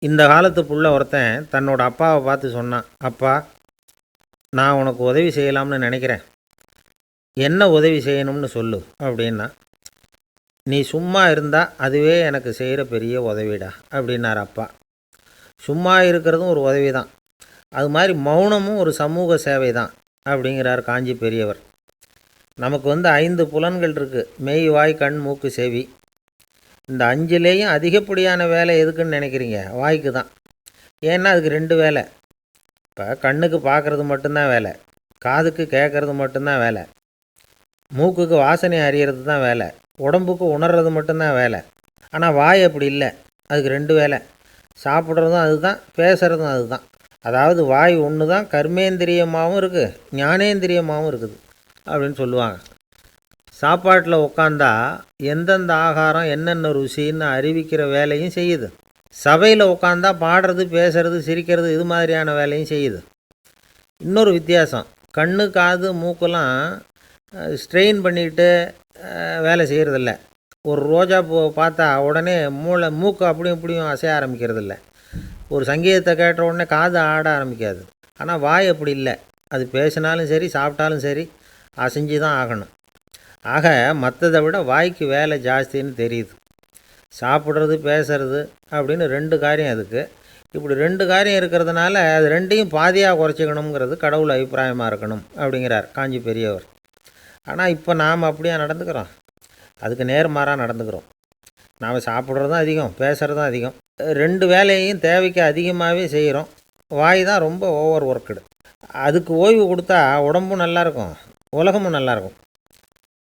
இந்த காலத்து புள்ள ஒருத்தன் தன்னோட அப்பாவை பார்த்து சொன்னான், அப்பா, நான் உனக்கு உதவி செய்யலாம்னு நினைக்கிறேன், என்ன உதவி செய்யணும்னு சொல்லு அப்படின்னா. நீ சும்மா இருந்தால் அதுவே எனக்கு செய்கிற பெரிய உதவிடா அப்படின்னார் அப்பா. சும்மா இருக்கிறதும் ஒரு உதவி தான், அது மாதிரி மௌனமும் ஒரு சமூக சேவை தான் அப்படிங்கிறார் காஞ்சி பெரியவர். நமக்கு 5 புலன்கள் இருக்குது: மெய், வாய், கண், மூக்கு, செவி. இந்த 5லேயும் அதிகப்படியான வேலை எதுக்குன்னு நினைக்கிறீங்க? வாய்க்கு தான். ஏன்னா அதுக்கு 2 வேலை. இப்போ கண்ணுக்கு பார்க்குறது மட்டும்தான் வேலை, காதுக்கு கேட்குறது மட்டும்தான் வேலை, மூக்குக்கு வாசனை அறியறது தான் வேலை, உடம்புக்கு உணர்றது மட்டும்தான் வேலை. ஆனால் வாய் அப்படி இல்லை, அதுக்கு 2 வேலை. சாப்பிட்றதும் அதுதான், பேசுகிறதும் அதுதான். அதாவது வாய் ஒன்று தான் கர்மேந்திரியமாகவும் இருக்குது, ஞானேந்திரியமாகவும் இருக்குது அப்படின்னு சொல்லுவாங்க. சாப்பாட்டில் உட்காந்தா எந்தெந்த ஆகாரம் என்னென்ன ருசின்னு அறிவிக்கிற வேலையும் செய்யுது. சபையில் உட்காந்தா பாடுறது, பேசுறது, சிரிக்கிறது, இது மாதிரியான வேலையும் செய்யுது. இன்னொரு வித்தியாசம், கண்ணு, காது, மூக்கெல்லாம் ஸ்ட்ரெயின் பண்ணிக்கிட்டு வேலை செய்கிறதில்ல. ஒரு ரோஜா பூ பார்த்தா உடனே மூக்கு அப்படியும் இப்படியும் அசைய ஆரம்பிக்கிறதில்ல. ஒரு சங்கீதத்தை கேட்ட உடனே காது ஆட ஆரம்பிக்காது. ஆனால் வாய் அப்படி இல்லை, அது பேசினாலும் சரி சாப்பிட்டாலும் சரி அசைஞ்சு தான் ஆகணும். ஆக மற்றதை விட வாய்க்கு வேலை ஜாஸ்தின்னு தெரியுது. சாப்பிட்றது, பேசுறது அப்படின்னு 2 காரியம் அதுக்கு. இப்படி 2 காரியம் இருக்கிறதுனால அது 2ஐயும் பாதியாக குறைச்சிக்கணுங்கிறது கடவுள் அபிப்பிராயமாக இருக்கணும் அப்படிங்கிறார் காஞ்சி பெரியவர். ஆனால் இப்போ நாம் அப்படியே நடந்துக்கிறோம், அதுக்கு நேர்மாறாக நடந்துக்கிறோம். நாம் சாப்பிட்றதும் அதிகம், பேசுகிறதும் அதிகம், 2 வேலையையும் தேவைக்கு அதிகமாகவே செய்கிறோம். வாய் தான் ரொம்ப ஓவர் ஒர்க்குடு. அதுக்கு ஓய்வு கொடுத்தா உடம்பும் நல்லாயிருக்கும், உலகமும் நல்லாயிருக்கும்.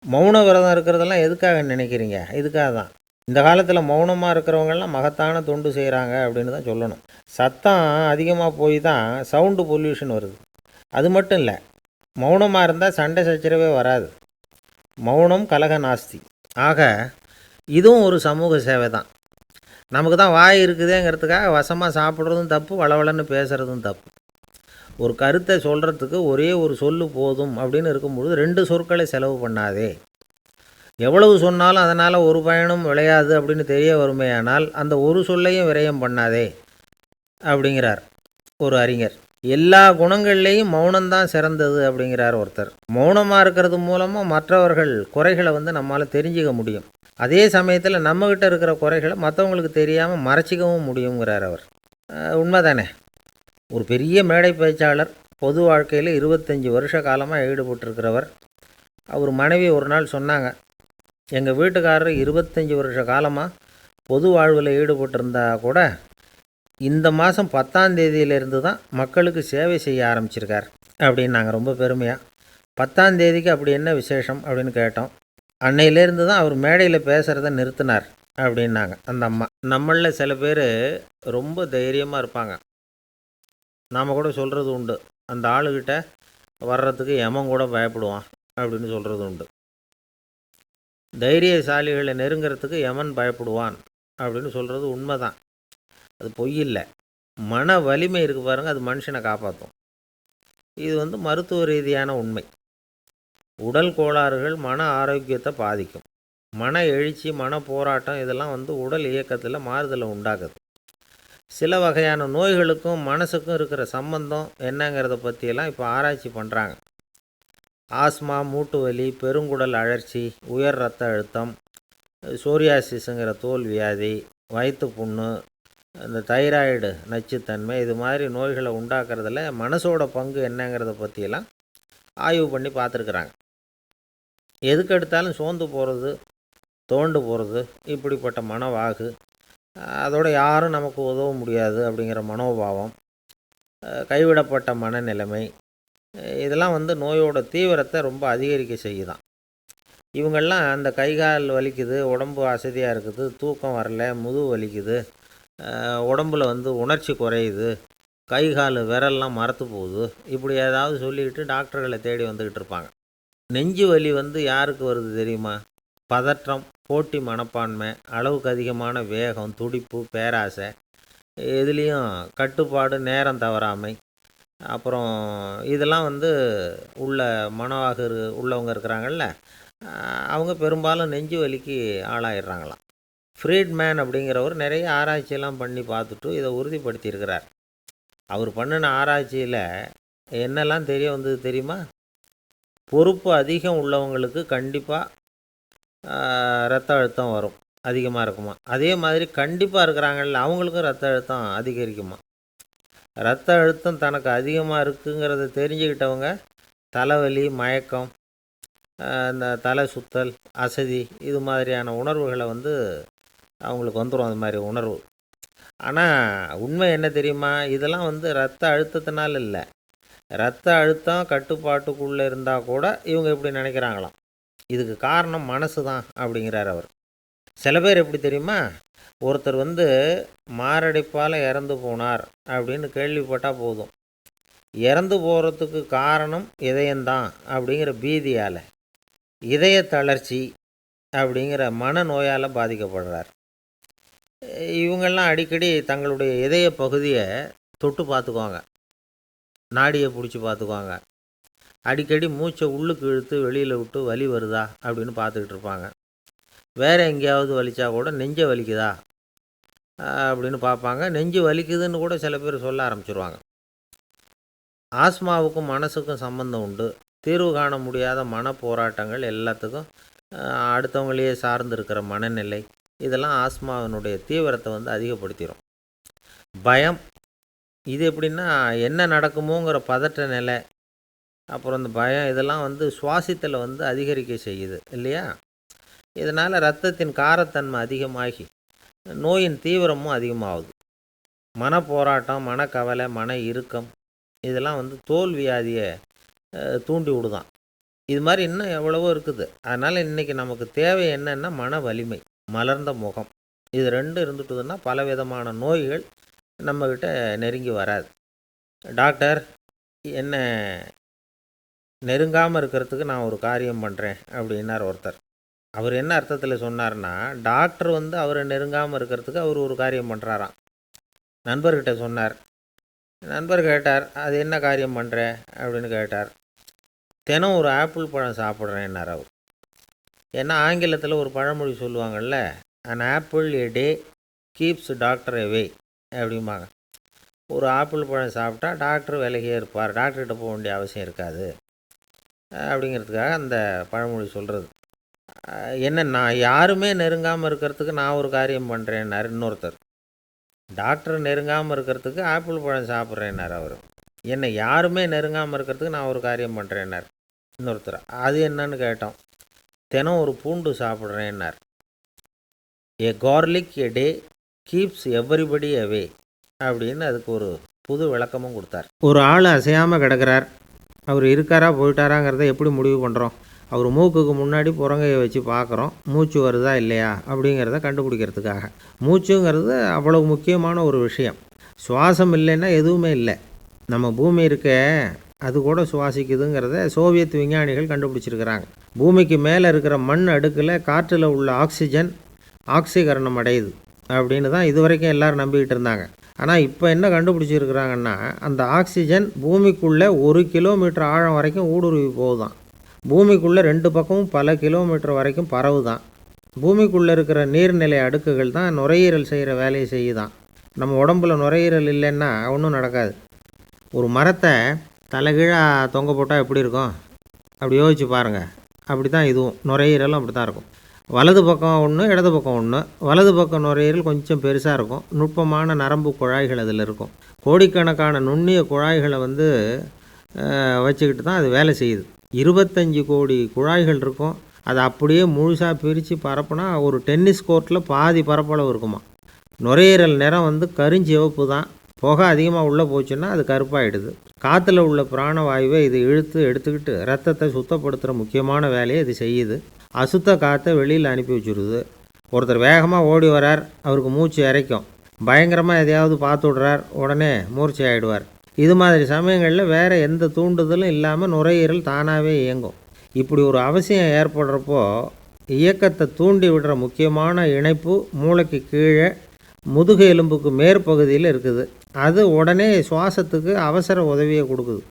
மௌன விரதம் இருக்கிறதெல்லாம் எதுக்காக நினைக்கிறீங்க? இதுக்காக தான். இந்த காலத்தில் மௌனமாக இருக்கிறவங்கெல்லாம் மகத்தான தொண்டு செய்கிறாங்க அப்படின்னு தான் சொல்லணும். சத்தம் அதிகமாக போய் தான் சவுண்டு பொல்யூஷன் வருது. அது மட்டும் இல்லை, மௌனமாக இருந்தால் சண்டை சச்சரவே வராது. மௌனம் கலக நாஸ்தி. ஆக இதுவும் ஒரு சமூக சேவை தான். நமக்கு தான் வாய் இருக்குதுங்கிறதுக்காக வசமாக சாப்பிட்றதும் தப்பு, வளவளன்னு பேசுகிறதும் தப்பு. ஒரு கருத்தை சொல்கிறதுக்கு ஒரே ஒரு சொல்லு போதும் அப்படின்னு இருக்கும்பொழுது 2 சொற்களை செலவு பண்ணாதே. எவ்வளவு சொன்னாலும் அதனால் ஒரு பயனும் விளையாது அப்படின்னு தெரிய வருமேயானால் அந்த ஒரு சொல்லையும் விரயம் பண்ணாதே அப்படிங்கிறார் ஒரு அறிஞர். எல்லா குணங்கள்லேயும் மௌனம்தான் சிறந்தது அப்படிங்கிறார் ஒருத்தர். மௌனமாக இருக்கிறது மூலமாக மற்றவர்கள் குறைகளை நம்மளால் தெரிஞ்சிக்க முடியும். அதே சமயத்தில் நம்மக்கிட்ட இருக்கிற குறைகளை மற்றவங்களுக்கு தெரியாமல் மறைச்சிக்கவும் முடியுங்கிறார் அவர். உண்மைதானே? ஒரு பெரிய மேடை பேச்சாளர், பொது வாழ்க்கையில் 25 வருஷ காலமாக ஈடுபட்டிருக்கிறவர். அவர் மனைவி ஒரு நாள் சொன்னாங்க, எங்கள் வீட்டுக்காரர் 25 வருஷ காலமாக பொது வாழ்வில் ஈடுபட்டிருந்தா கூட இந்த மாதம் 10ஆம் தேதியிலிருந்து தான் மக்களுக்கு சேவை செய்ய ஆரம்பிச்சிருக்கார் அப்படின்னாங்க ரொம்ப பெருமையாக. 10ஆம் தேதிக்கு அப்படி என்ன விசேஷம் அப்படின்னு கேட்டோம். அன்னையிலேருந்து தான் அவர் மேடையில் பேசுகிறத நிறுத்தினார் அப்படின்னாங்க அந்த அம்மா. நம்மளில் சில பேர் ரொம்ப தைரியமாக இருப்பாங்க. நாம் கூட சொல்கிறது உண்டு, அந்த ஆளுகிட்ட வர்றதுக்கு எமன் கூட பயப்படுவான் அப்படின்னு சொல்கிறது உண்டு. தைரியசாலிகளை நெருங்கிறதுக்கு யமன் பயப்படுவான் அப்படின்னு சொல்கிறது உண்மை தான், அது பொய் இல்லை. மன வலிமை இருக்குது பாருங்கள், அது மனுஷனை காப்பாற்றும். இது மருத்துவ ரீதியான உண்மை. உடல் கோளாறுகள் மன ஆரோக்கியத்தை பாதிக்கும். மன எழுச்சி, மன போராட்டம் இதெல்லாம் உடல் இயக்கத்தில் மாறுதலை உண்டாக்குது. சில வகையான நோய்களுக்கும் மனசுக்கும் இருக்கிற சம்பந்தம் என்னங்கிறத பற்றியெல்லாம் இப்போ ஆராய்ச்சி பண்ணுறாங்க. ஆஸ்மா, மூட்டு வலி, பெருங்குடல் அழற்சி, உயர் இரத்த அழுத்தம், சோரியாசிஸுங்கிற தோல் வியாதி, வயிற்று புண்ணு, இந்த தைராய்டு நச்சுத்தன்மை, இது மாதிரி நோய்களை உண்டாக்குறதுல மனசோட பங்கு என்னங்கிறத பற்றியெல்லாம் ஆய்வு பண்ணி பார்த்துருக்குறாங்க. எதுக்கு எடுத்தாலும் சோர்ந்து போகிறது, தோண்டு போகிறது, இப்படிப்பட்ட மனவாகு, அதோட யாரும் நமக்கு உதவ முடியாது அப்படிங்கிற மனோபாவம், கைவிடப்பட்ட மனநிலைமை, இதெல்லாம் நோயோட தீவிரத்தை ரொம்ப அதிகரிக்க செய்யுதான். இவங்கெல்லாம் அந்த கை கால் வலிக்குது, உடம்பு அசதியாக இருக்குது, தூக்கம் வரல, முதுகு வலிக்குது, உடம்புல உணர்ச்சி குறையுது, கை கால் விரல்லாம் மரத்து போகுது, இப்படி ஏதாவது சொல்லிக்கிட்டு டாக்டர்களை தேடி வந்துக்கிட்டு இருப்பாங்க. நெஞ்சு வலி யாருக்கு வருது தெரியுமா? பதற்றம், போட்டி மனப்பான்மை, அளவுக்கு அதிகமான வேகம், துடிப்பு, பேராசை, இதுலேயும் கட்டுப்பாடு, நேரம் தவறாமை, அப்புறம் இதெல்லாம் உள்ள மனவாக உள்ளவங்க இருக்கிறாங்கல்ல, அவங்க பெரும்பாலும் நெஞ்சு வலிக்கு ஆளாயிடுறாங்களாம். ஃப்ரீட்மேன் அப்படிங்கிறவர் நிறைய ஆராய்ச்சியெல்லாம் பண்ணி பார்த்துட்டு இதை உறுதிப்படுத்தியிருக்கிறார். அவர் பண்ணின ஆராய்ச்சியில் என்னெல்லாம் தெரிய வந்தது தெரியுமா? பொறுப்பு அதிகம் உள்ளவங்களுக்கு கண்டிப்பாக ரத்த அழுத்தம் வரும், அதிகமாக இருக்குமா. அதே மாதிரி கண்டிப்பாக இருக்கிறாங்கல்ல, அவங்களுக்கும் ரத்த அழுத்தம் அதிகரிக்குமா. ரத்த அழுத்தம் தனக்கு அதிகமாக இருக்குங்கிறத தெரிஞ்சுக்கிட்டவங்க தலைவலி, மயக்கம், இந்த தலை சுத்தல், அசதி, இது மாதிரியான உணர்வுகளை அவங்களுக்கு வந்துடும், அது மாதிரி உணர்வு. ஆனால் உண்மை என்ன தெரியுமா? இதெல்லாம் ரத்த அழுத்தத்தினால இல்லை, ரத்த அழுத்தம் கட்டுப்பாட்டுக்குள்ளே இருந்தால் கூட இவங்க இப்படி நினைக்கிறாங்களாம். இதுக்கு காரணம் மனசு தான் அப்படிங்கிறார் அவர். சில பேர் எப்படி தெரியுமா? ஒருத்தர் மாரடைப்பால் இறந்து போனார் அப்படின்னு கேள்விப்பட்டால் போதும், இறந்து போகிறதுக்கு காரணம் இதயம்தான் அப்படிங்கிற பீதியால், இதய தளர்ச்சி அப்படிங்கிற மனநோயால் பாதிக்கப்படுறார். இவங்கெல்லாம் அடிக்கடி தங்களுடைய இதய பகுதியை தொட்டு பார்த்துக்குவாங்க, நாடியை பிடிச்சி பார்த்துக்குவாங்க, அடிக்கடி மூச்சை உள்ளுக்கு இழுத்து வெளியில் விட்டு வலி வருதா அப்படின்னு பார்த்துக்கிட்டு இருப்பாங்க. வேறு எங்கேயாவது வலிச்சா கூட நெஞ்சை வலிக்குதா அப்படின்னு பார்ப்பாங்க. நெஞ்சு வலிக்குதுன்னு கூட சில பேர் சொல்ல ஆரம்பிச்சிருவாங்க. ஆஸ்மாவுக்கும் மனசுக்கும் சம்பந்தம் உண்டு. தீர்வு காண முடியாத மன போராட்டங்கள் எல்லாத்துக்கும் அடுத்தவங்களையே சார்ந்து இருக்கிற மனநிலை, இதெல்லாம் ஆஸ்மாவினுடைய தீவிரத்தை அதிகப்படுத்திடும். பயம், இது எப்படின்னா என்ன நடக்குமோங்கிற பதற்ற நிலை, அப்புறம் இந்த பயம், இதெல்லாம் சுவாசித்தலை அதிகரிக்க செய்யுது இல்லையா. இதனால் இரத்தத்தின் காரத்தன்மை அதிகமாகி நோயின் தீவிரமும் அதிகமாகுது. மன போராட்டம், மனக்கவலை, மன இறுக்கம், இதெல்லாம் தோல் வியாதியை தூண்டி விடுதான். இது மாதிரி இன்னும் எவ்வளவோ இருக்குது. அதனால் இன்றைக்கி நமக்கு தேவை என்னென்னா மன வலிமை, மலர்ந்த முகம். இது ரெண்டும் இருந்துட்டுதுன்னா பலவிதமான நோய்கள் நம்மக்கிட்ட நெருங்கி வராது. டாக்டர், என்ன நெருங்காமல் இருக்கிறதுக்கு நான் ஒரு காரியம் பண்ணுறேன் அப்படின்னார் ஒருத்தர். அவர் என்ன அர்த்தத்தில் சொன்னார்னா, டாக்டர் அவரை நெருங்காமல் இருக்கிறதுக்கு அவர் ஒரு காரியம் பண்ணுறாராம். நண்பர்கிட்ட சொன்னார். நண்பர் கேட்டார், அது என்ன காரியம் பண்ணுற அப்படின்னு கேட்டார். தினம் ஒரு ஆப்பிள் பழம் சாப்பிட்றேன்னார் அவர். ஏன்னா ஆங்கிலத்தில் ஒரு பழமொழி சொல்லுவாங்கள்ல, an apple a day keeps doctor away அப்படிம்பாங்க. ஒரு ஆப்பிள் பழம் சாப்பிட்டா டாக்டர் விலகியே இருப்பார், டாக்டர்கிட்ட போக வேண்டிய அவசியம் இருக்காது அப்படிங்கிறதுக்காக அந்த பழமொழி சொல்கிறது. என்ன, நான் யாருமே நெருங்காமல் இருக்கிறதுக்கு நான் ஒரு காரியம் பண்ணுறேன்னார் இன்னொருத்தர். டாக்டர் நெருங்காமல் இருக்கிறதுக்கு ஆப்பிள் பழம் சாப்பிட்றேன்னார் அவர். என்னை யாருமே நெருங்காமல் இருக்கிறதுக்கு நான் ஒரு காரியம் பண்ணுறேன்னார் இன்னொருத்தர். அது என்னன்னு கேட்டோம். தினம் ஒரு பூண்டு சாப்பிட்றேன்னார். ஏ கார்லிக் எ டே கீப்ஸ் எவ்ரிபடி அவே அப்படின்னு அதுக்கு ஒரு புது விளக்கமும் கொடுத்தார். ஒரு ஆள் அசையாமல் கிடக்கிறார், அவர் இருக்காரா போயிட்டாராங்கிறத எப்படி முடிவு பண்ணுறோம்? அவர் மூக்குக்கு முன்னாடி புறங்கையை வச்சு பார்க்குறோம், மூச்சு வருதா இல்லையா அப்படிங்கிறத கண்டுபிடிக்கிறதுக்காக. மூச்சுங்கிறது அவ்வளவு முக்கியமான ஒரு விஷயம். சுவாசம் இல்லைன்னா எதுவுமே இல்லை. நம்ம பூமி இருக்க, அது கூட சுவாசிக்குதுங்கிறத சோவியத் விஞ்ஞானிகள் கண்டுபிடிச்சிருக்கிறாங்க. பூமிக்கு மேலே இருக்கிற மண் அடுக்கில் காற்றில் உள்ள ஆக்சிஜன் ஆக்சிகரணம் அடையுது அப்படின்னு தான் இதுவரைக்கும் எல்லோரும் நம்பிக்கிட்டு இருந்தாங்க. ஆனால் இப்போ என்ன கண்டுபிடிச்சிருக்கிறாங்கன்னா, அந்த ஆக்சிஜன் பூமிக்குள்ளே 1 கிலோமீட்டர் ஆழம் வரைக்கும் ஊடுருவி போகுதான். பூமிக்குள்ளே 2 பக்கமும் பல கிலோமீட்டர் வரைக்கும் பரவுதான். பூமிக்குள்ளே இருக்கிற நீர்நிலை அடுக்குகள் தான் நுரையீரல் செய்கிற வேலையை செய்யுதான். நம்ம உடம்புல நுரையீரல் இல்லைன்னா ஒன்றும் நடக்காது. ஒரு மரத்தை தலைகீழாக தொங்க போட்டால் எப்படி இருக்கும்? அப்படி யோசிச்சு பாருங்கள். அப்படி தான் இதுவும், நுரையீரலும் அப்படி தான் இருக்கும். வலது பக்கம் ஒன்று, இடது பக்கம் ஒன்று. வலது பக்கம் நுரையீரல் கொஞ்சம் பெருசாக இருக்கும், நுட்பமான நரம்பு குழாய்கள் அதில் இருக்கும். கோடிக்கணக்கான நுண்ணிய குழாய்களை வச்சுக்கிட்டு தான் அது வேலை செய்யுது. 25 கோடி குழாய்கள் இருக்கும். அதை அப்படியே முழுசாக பிரித்து பரப்புனா ஒரு டென்னிஸ் கோர்ட்டில் பாதி பரப்பளவு இருக்குமா. நுரையீரல் நிறம் கருஞ்சிவப்பு தான். புகை அதிகமாக உள்ளே போச்சுன்னா அது கருப்பாயிடுது. காற்றுல உள்ள பிராணவாயுவை இது இழுத்து எடுத்துக்கிட்டு ரத்தத்தை சுத்தப்படுத்துகிற முக்கியமான வேலையை இது செய்யுது. அசுத்த காற்றை வெளியில் அனுப்பி வச்சுருது. ஒருத்தர் வேகமாக ஓடி வரார், அவருக்கு மூச்சு இறைக்கும். பயங்கரமாக எதையாவது பார்த்து விடுறார், உடனே மூர்ச்சை ஆகிடுவார். இது மாதிரி சமயங்களில் வேறு எந்த தூண்டுதலும் இல்லாமல் நுரையீரல் தானாகவே இயங்கும். இப்படி ஒரு அவசியம் ஏற்படுறப்போ இயக்கத்தை தூண்டி விடுற முக்கியமான இணைப்பு மூளைக்கு கீழே முதுகு எலும்புக்கு மேற்பகுதியில் இருக்குது. அது உடனே சுவாசத்துக்கு அவசர உதவியை கொடுக்குது.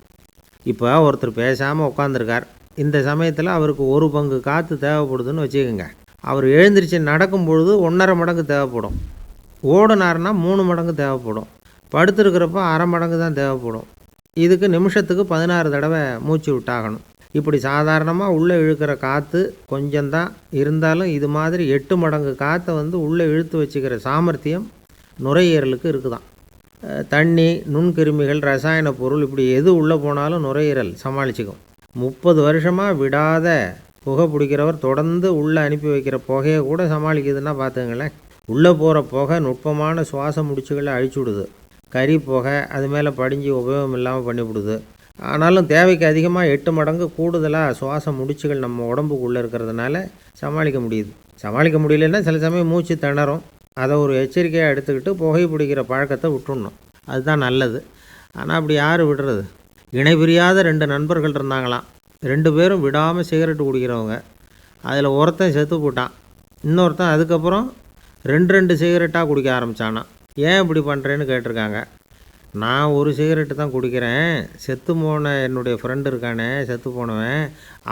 இப்போ ஒருத்தர் பேசாமல் உட்காந்துருக்கார். இந்த சமயத்தில் அவருக்கு 1 பங்கு காற்று தேவைப்படுதுன்னு வச்சுக்கோங்க. அவர் எழுந்திரிச்சு நடக்கும் பொழுது 1.5 மடங்கு தேவைப்படும். ஓடினார்னா 3 மடங்கு தேவைப்படும். படுத்திருக்கிறப்ப அரை மடங்கு தான் தேவைப்படும். இதுக்கு நிமிஷத்துக்கு 16 தடவை மூச்சு விட்டாகணும். இப்படி சாதாரணமாக உள்ளே இழுக்கிற காற்று கொஞ்சம்தான் இருந்தாலும் இது மாதிரி 8 மடங்கு காற்றை உள்ளே இழுத்து வச்சுக்கிற சாமர்த்தியம் நுரையீரலுக்கு இருக்குதான். தண்ணி, நுண்கிருமிகள், ரசாயன பொருள் இப்படி எது உள்ளே போனாலும் நுரையீரல் சமாளிச்சுக்கும். 30 வருஷமாக விடாத புகை பிடிக்கிறவர் தொடர்ந்து உள்ளே அனுப்பி வைக்கிற புகையை கூட சமாளிக்குதுன்னா பார்த்துங்களேன். உள்ளே போகிற புகை நுட்பமான சுவாச முடிச்சுகளை அழிச்சு விடுது. கறி புகை அது மேலே படிஞ்சு உபயோகம் இல்லாமல் பண்ணிவிடுது. ஆனாலும் தேவைக்கு அதிகமாக 8 மடங்கு கூடுதலாக சுவாச முடிச்சுகள் நம்ம உடம்புக்குள்ளே இருக்கிறதுனால சமாளிக்க முடியுது. சமாளிக்க முடியலன்னா சில சமயம் மூச்சு திணறும். அதை ஒரு எச்சரிக்கையாக எடுத்துக்கிட்டு புகை பிடிக்கிற பழக்கத்தை விட்டுடணும். அதுதான் நல்லது. ஆனால் அப்படி யார் விடுறது? இணை பிரியாத 2 நண்பர்கள் இருந்தாங்களாம். 2 பேரும் விடாமல் சிகரெட்டு குடிக்கிறவங்க. அதில் ஒருத்தன் செத்து போட்டான். இன்னொருத்தன் அதுக்கப்புறம் 2 சிகரெட்டாக குடிக்க ஆரம்பித்தானான். ஏன் இப்படி பண்ணுறேன்னு கேட்டிருக்காங்க. நான் ஒரு சிகரெட்டு தான் குடிக்கிறேன், செத்து போன என்னுடைய ஃப்ரெண்டு இருக்கானே செத்து போனவன்,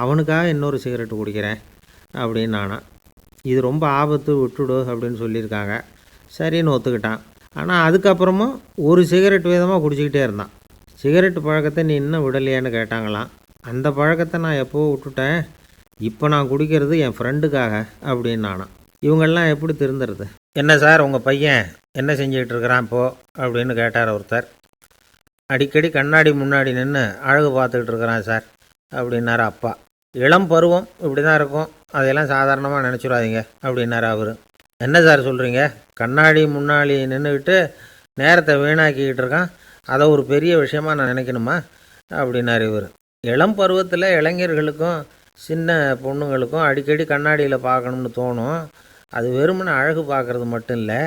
அவனுக்காக இன்னொரு சிகரெட்டு குடிக்கிறேன் அப்படின்னு நானான். இது ரொம்ப ஆபத்து, விட்டுடு அப்படின்னு சொல்லியிருக்காங்க. சரின்னு ஒத்துக்கிட்டான். ஆனால் அதுக்கப்புறமும் ஒரு சிகரெட் விதமாக குடிச்சிக்கிட்டே இருந்தான். சிகரெட்டு பழக்கத்தை நீ இன்னும் விடலையான்னு கேட்டாங்களாம். அந்த பழக்கத்தை நான் எப்போவோ விட்டுட்டேன், இப்போ நான் குடிக்கிறது என் ஃப்ரெண்டுக்காக அப்படின்னு நானான். இவங்கெல்லாம் எப்படி திருந்துறது? என்ன சார் உங்கள் பையன் என்ன செஞ்சுக்கிட்டு இருக்கிறான் இப்போது அப்படின்னு கேட்டார் ஒருத்தர். அடிக்கடி கண்ணாடி முன்னாடி நின்று அழகு பார்த்துக்கிட்டு இருக்கிறான் சார் அப்படின்னாரு அப்பா. இளம் பருவம் இப்படி தான் இருக்கும், அதையெல்லாம் சாதாரணமாக நினச்சிடாதீங்க அப்படின்னாரு அவர். என்ன சார் சொல்கிறீங்க? கண்ணாடி முன்னாடி நின்றுக்கிட்டு நேரத்தை வீணாக்கிக்கிட்டு இருக்கான், அதை ஒரு பெரிய விஷயமாக நான் நினைக்கணுமா அப்படின்னாரு இவர். இளம் பருவத்தில் இளைஞர்களுக்கும் சின்ன பொண்ணுங்களுக்கும் அடிக்கடி கண்ணாடியில் பார்க்கணும்னு தோணும். அது வெறுமனே அழகு பார்க்குறது மட்டும் இல்லை,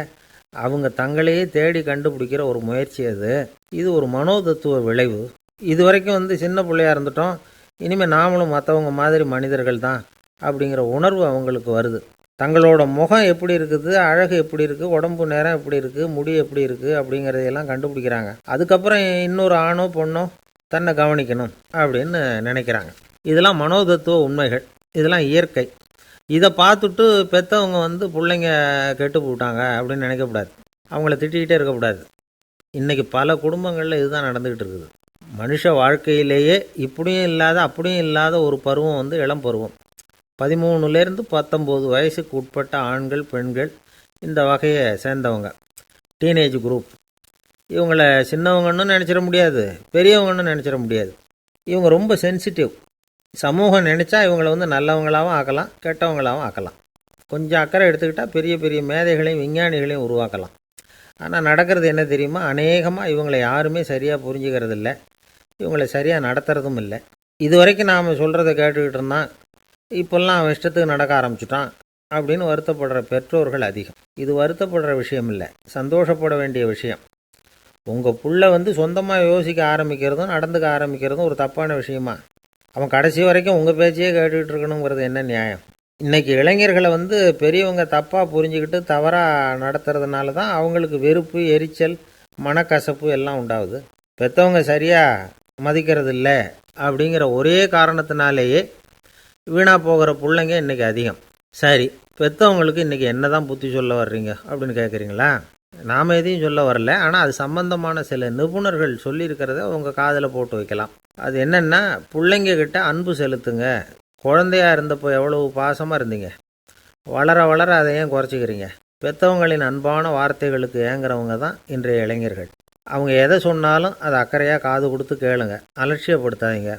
அவங்க தங்களையே தேடி கண்டுபிடிக்கிற ஒரு முயற்சி அது. இது ஒரு மனோதத்துவ விளைவு. இது வரைக்கும் சின்ன பிள்ளையாக இருந்துட்டோம், இனிமேல் நாமளும் மற்றவங்க மாதிரி மனிதர்கள் தான் அப்படிங்கிற உணர்வு அவங்களுக்கு வருது. தங்களோட முகம் எப்படி இருக்குது, அழகு எப்படி இருக்குது, உடம்பு நேரம் எப்படி இருக்குது, முடி எப்படி இருக்குது அப்படிங்கிறதையெல்லாம் கண்டுபிடிக்கிறாங்க. அதுக்கப்புறம் இன்னொரு ஆணோ பொண்ணோ தன்னை கவனிக்கணும் அப்படின்னு நினைக்கிறாங்க. இதெல்லாம் மனோதத்துவ உண்மைகள், இதெல்லாம் இயற்கை. இதை பார்த்துட்டு பெற்றவங்க பிள்ளைங்க கெட்டு போட்டாங்க அப்படின்னு நினைக்கக்கூடாது, அவங்கள திட்டிக்கிட்டே இருக்கக்கூடாது. இன்றைக்கி பல குடும்பங்களில் இதுதான் நடந்துக்கிட்டு இருக்குது. மனுஷ வாழ்க்கையிலேயே இப்படியும் இல்லாத அப்படியும் இல்லாத ஒரு பருவம் இளம் பருவம். 13லேருந்து 19 வயசுக்கு உட்பட்ட ஆண்கள், பெண்கள் இந்த வகையை சேர்ந்தவங்க, டீனேஜ் குரூப். இவங்கள சின்னவங்கன்னு நினச்சிட முடியாது, பெரியவங்கன்னு நினச்சிட முடியாது. இவங்க ரொம்ப சென்சிட்டிவ். சமூகம் நினச்சா இவங்களை நல்லவங்களாகவும் ஆக்கலாம், கெட்டவங்களாகவும் ஆக்கலாம். கொஞ்சம் அக்கறை எடுத்துக்கிட்டால் பெரிய பெரிய மேதைகளையும் விஞ்ஞானிகளையும் உருவாக்கலாம். ஆனால் நடக்கிறது என்ன தெரியுமா? அநேகமாக இவங்களை யாருமே சரியாக புரிஞ்சுக்கிறதில்ல, இவங்களை சரியாக நடத்துகிறதும் இல்லை. இது வரைக்கும் நாம் சொல்கிறத கேட்டுக்கிட்டு இருந்தான், இப்போல்லாம் அவன் இஷ்டத்துக்கு நடக்க ஆரம்பிச்சுட்டான் அப்படின்னு வருத்தப்படுற பெற்றோர்கள் அதிகம். இது வருத்தப்படுற விஷயம் இல்லை, சந்தோஷப்பட வேண்டிய விஷயம். உங்கள் புள்ள சொந்தமாக யோசிக்க ஆரம்பிக்கிறதும் நடந்துக்க ஆரம்பிக்கிறதும் ஒரு தப்பான விஷயமா? அவன் கடைசி வரைக்கும் உங்கள் பேச்சையே கேட்டுக்கிட்டு இருக்கணுங்கிறது என்ன நியாயம்? இன்றைக்கி இளைஞர்களை பெரியவங்க தப்பாக புரிஞ்சுக்கிட்டு தவறாக நடத்துறதுனால தான் அவங்களுக்கு வெறுப்பு, எரிச்சல், மனக்கசப்பு எல்லாம் உண்டாகுது. பெற்றவங்க சரியாக மதிக்கிறது இல்லை அப்படிங்கிற ஒரே காரணத்தினாலேயே வீணாக போகிற பிள்ளைங்க இன்றைக்கி அதிகம். சரி, பெற்றவங்களுக்கு இன்றைக்கி என்ன தான் புத்தி சொல்ல வர்றீங்க அப்படின்னு கேட்குறீங்களா? நாம் எதையும் சொல்ல வரல, ஆனால் அது சம்பந்தமான சில நிபுணர்கள் சொல்லியிருக்கிறத உங்கள் காதில் போட்டு வைக்கலாம். அது என்னென்னா, பிள்ளைங்க கிட்ட அன்பு செலுத்துங்க. குழந்தையாக இருந்தப்போ எவ்வளவு பாசமாக இருந்தீங்க, வளர வளர அதை ஏன் குறைச்சிக்கிறீங்க? பெற்றவங்களின் அன்பான வார்த்தைகளுக்கு ஏங்குறவங்க தான் இன்றைய இளைஞர்கள். அவங்க எதை சொன்னாலும் அதை அக்கறையாக காது கொடுத்து கேளுங்க, அலட்சியப்படுத்தாதீங்க.